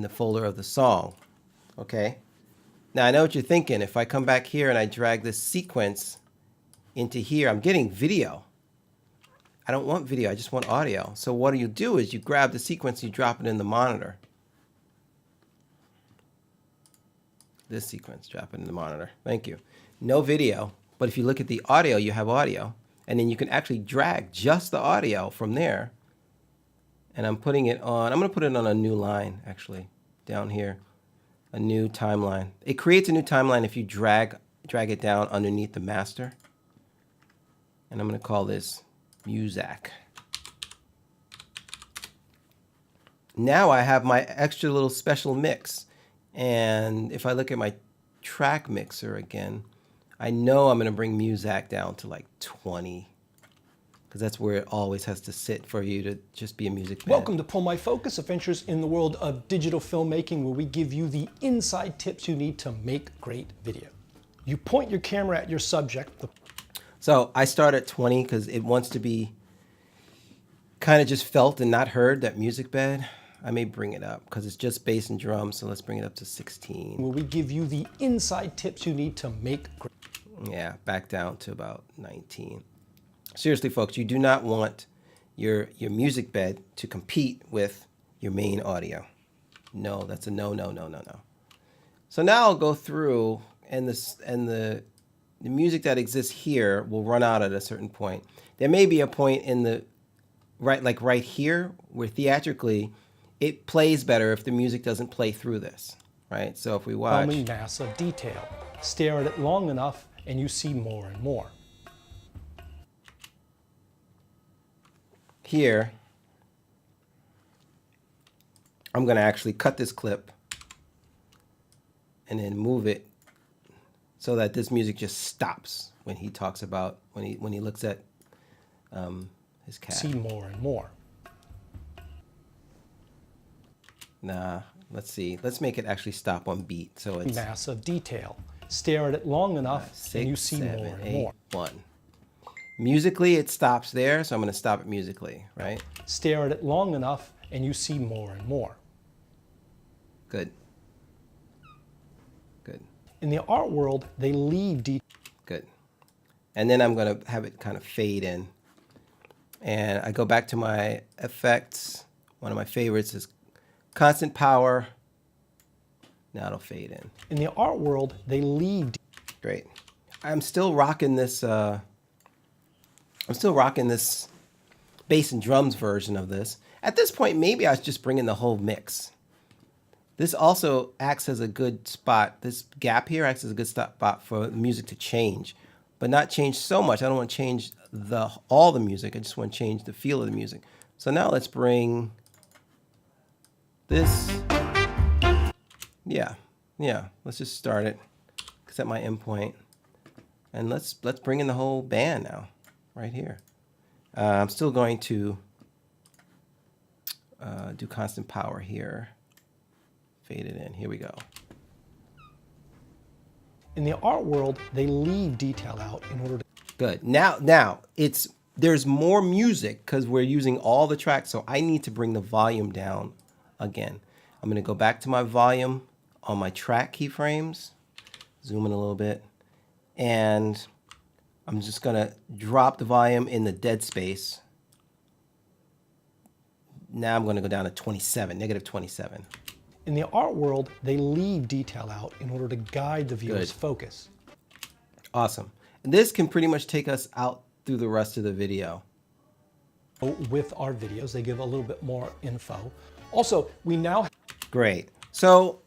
folder of the song. Okay? Now I know what you're thinking. If I come back here and I drag this sequence into here, I'm getting video. I don't want video, I just want audio. So what you do is you grab the sequence, you drop it in the monitor. This sequence, drop it in the monitor. Thank you. No video, but if you look at the audio, you have audio. And then you can actually drag just the audio from there. And I'm putting it on, I'm going to put it on a new line, actually, down here. A new timeline. It creates a new timeline if you drag it down underneath the master. And I'm going to call this Muzak. Now I have my extra little special mix. And if I look at my track mixer again, I know I'm going to bring Muzak down to like 20. Because that's where it always has to sit for you to just be a music band. Welcome to Pull My Focus, adventures in the world of digital filmmaking, where we give you the inside tips you need to make great video. You point your camera at your subject. So I start at 20 because it wants to be kind of just felt and not heard, that music bed. I may bring it up because it's just bass and drums, so let's bring it up to 16. Where we give you the inside tips you need to make great. Yeah, back down to about 19. Seriously, folks, you do not want your music bed to compete with your main audio. No, that's a no, no, no, no, no. So now I'll go through, and the music that exists here will run out at a certain point. There may be a point in the right here, where theatrically it plays better if the music doesn't play through this, right? So if we watch, Mass of detail. Stare at it long enough, and you see more and more. Here, I'm going to actually cut this clip and then move it so that this music just stops when he talks about, when he looks at his cat. See more and more. Nah, let's see. Let's make it actually stop on beat. So it's Mass of detail. Stare at it long enough, 6, and you see 7, more and 8, more. 1. Musically, it stops there, so I'm going to stop it musically, right? Stare at it long enough, and you see more and more. Good. Good. In the art world, they leave detail. Good. And then I'm going to have it kind of fade in. And I go back to my effects. One of my favorites is constant power. Now it'll fade in. In the art world, they leave. Great. I'm still rocking this. Bass and drums version of this. At this point, maybe I was just bringing the whole mix. This also acts as a good spot. This gap here acts as a good spot for the music to change, but not change so much. I don't want to change all the music. I just want to change the feel of the music. So now let's bring this. Yeah. Let's just start it. Set my endpoint, and let's bring in the whole band now, right here. I'm still going to do constant power here. Fade it in. Here we go. In the art world, they leave detail out in order to. Good. Now there's more music because we're using all the tracks, so I need to bring the volume down again. I'm going to go back to my volume on my track keyframes, zoom in a little bit, and I'm just going to drop the volume in the dead space. Now I'm going to go down to 27, negative 27. In the art world, they leave detail out in order to guide the viewer's focus. Awesome. And this can pretty much take us out through the rest of the video. With our videos, they give a little bit more info. Also, we now. Great. So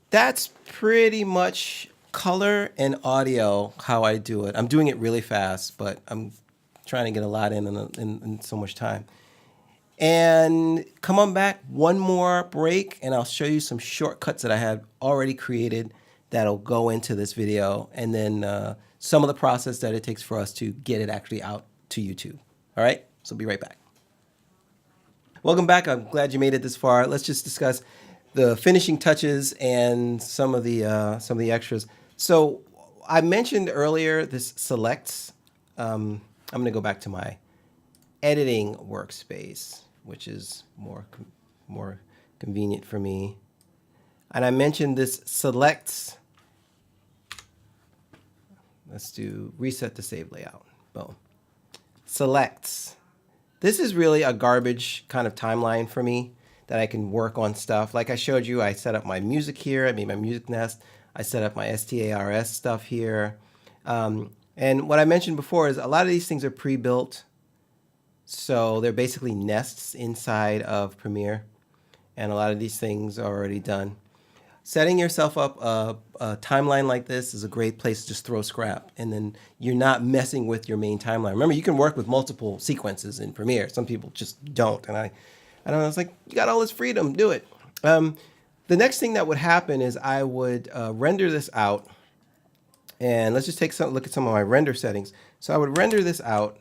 that's pretty much color and audio how I do it. I'm doing it really fast, but I'm trying to get a lot in so much time. And come on back, one more break, and I'll show you some shortcuts that I have already created that'll go into this video, and then some of the process that it takes for us to get it actually out to YouTube. All right, so be right back. Welcome back. I'm glad you made it this far. Let's just discuss the finishing touches and some of the extras. So I mentioned earlier this selects. I'm going to go back to my editing workspace, which is more convenient for me. And I mentioned this selects. Let's do reset to save layout. Boom. Selects. This is really a garbage kind of timeline for me that I can work on stuff. Like I showed you, I set up my music here. I made my music nest. I set up my STARS stuff here. And what I mentioned before is a lot of these things are pre-built. So they're basically nests inside of Premiere. And a lot of these things are already done. Setting yourself up a timeline like this is a great place to just throw scrap. And then you're not messing with your main timeline. Remember, you can work with multiple sequences in Premiere. Some people just don't. And I don't know, it's like, you got all this freedom, do it. The next thing that would happen is I would render this out. And let's just take a look at some of my render settings. So I would render this out.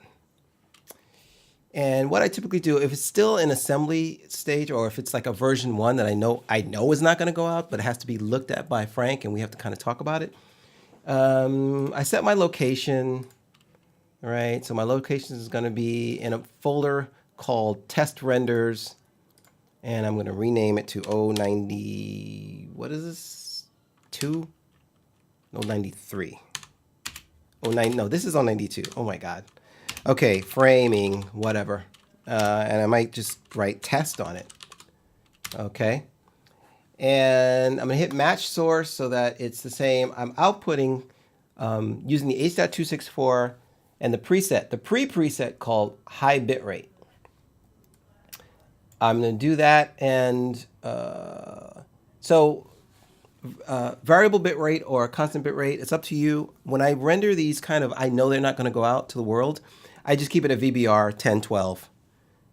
And what I typically do, if it's still in assembly stage, or if it's like a version 1 that I know is not going to go out, but it has to be looked at by Frank and we have to kind of talk about it. I set my location, all right? So my location is going to be in a folder called test renders, and I'm going to rename it to 090, what is this? 2? No, 93. 09, no, this is 092. Oh my God. Okay, framing, whatever. And I might just write test on it. Okay. And I'm going to hit match source so that it's the same. I'm outputting using the H.264 and the preset, the pre-preset called high bitrate. I'm going to do that. And variable bitrate or constant bitrate, it's up to you. When I render these I know they're not going to go out to the world. I just keep it a VBR 10, 12.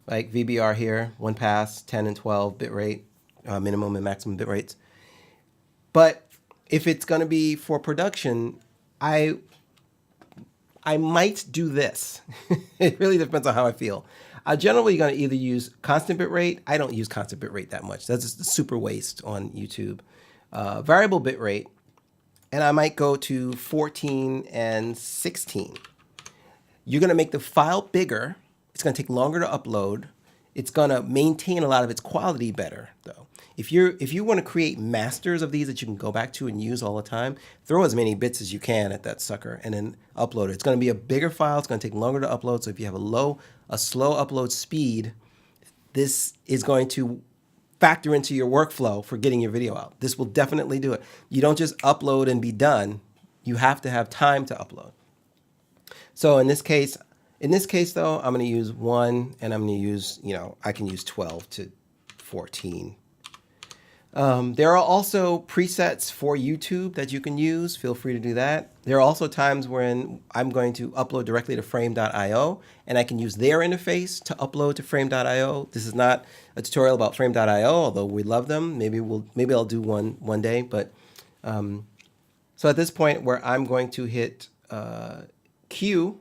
Like VBR here, one pass, 10 and 12 bitrate, minimum and maximum bit rates. But if it's going to be for production, I might do this. It really depends on how I feel. Generally going to either use constant bitrate. I don't use constant bitrate that much. That's just a super waste on YouTube. Variable bitrate, and I might go to 14 and 16. You're going to make the file bigger. It's going to take longer to upload. It's going to maintain a lot of its quality better, though. If you want to create masters of these that you can go back to and use all the time, throw as many bits as you can at that sucker and then upload it. It's going to be a bigger file. It's going to take longer to upload. So if you have a slow upload speed, this is going to factor into your workflow for getting your video out. This will definitely do it. You don't just upload and be done. You have to have time to upload. So in this case though, I'm going to use 1 and I'm going to use, I can use 12 to 14. There are also presets for YouTube that you can use. Feel free to do that. There are also times when I'm going to upload directly to frame.io and I can use their interface to upload to frame.io. This is not a tutorial about frame.io, although we love them. Maybe I'll do one day. But so at this point where I'm going to hit Q,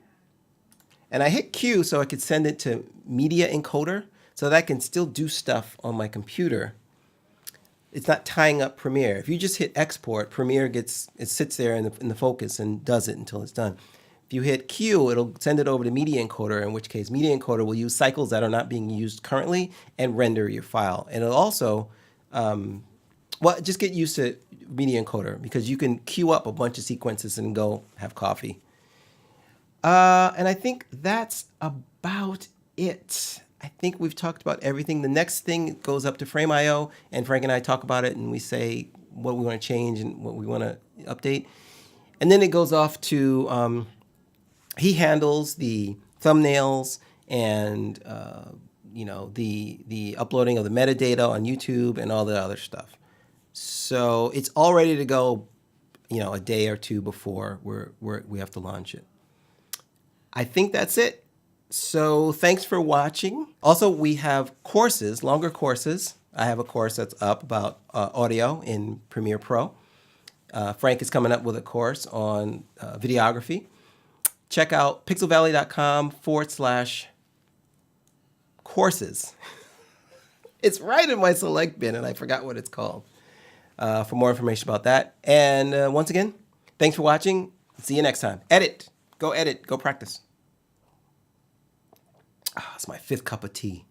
and I hit Q so I could send it to media encoder so that I can still do stuff on my computer. It's not tying up Premiere. If you just hit export, Premiere sits there in the focus and does it until it's done. If you hit Q, it'll send it over to media encoder, in which case media encoder will use cycles that are not being used currently and render your file. And it'll also, just get used to media encoder because you can queue up a bunch of sequences and go have coffee. And I think that's about it. I think we've talked about everything. The next thing goes up to Frame.io, and Frank and I talk about it, and we say what we want to change and what we want to update. And then it goes off to, he handles the thumbnails and, the uploading of the metadata on YouTube and all the other stuff. So it's all ready to go, a day or two before we have to launch it. I think that's it. So thanks for watching. Also, we have courses, longer courses. I have a course that's up about audio in Premiere Pro. Frank is coming up with a course on videography. Check out pixelvalley.com/courses. It's right in my select bin, and I forgot what it's called. For more information about that. And once again, thanks for watching. See you next time. Edit. Go practice. It's my 5th cup of tea.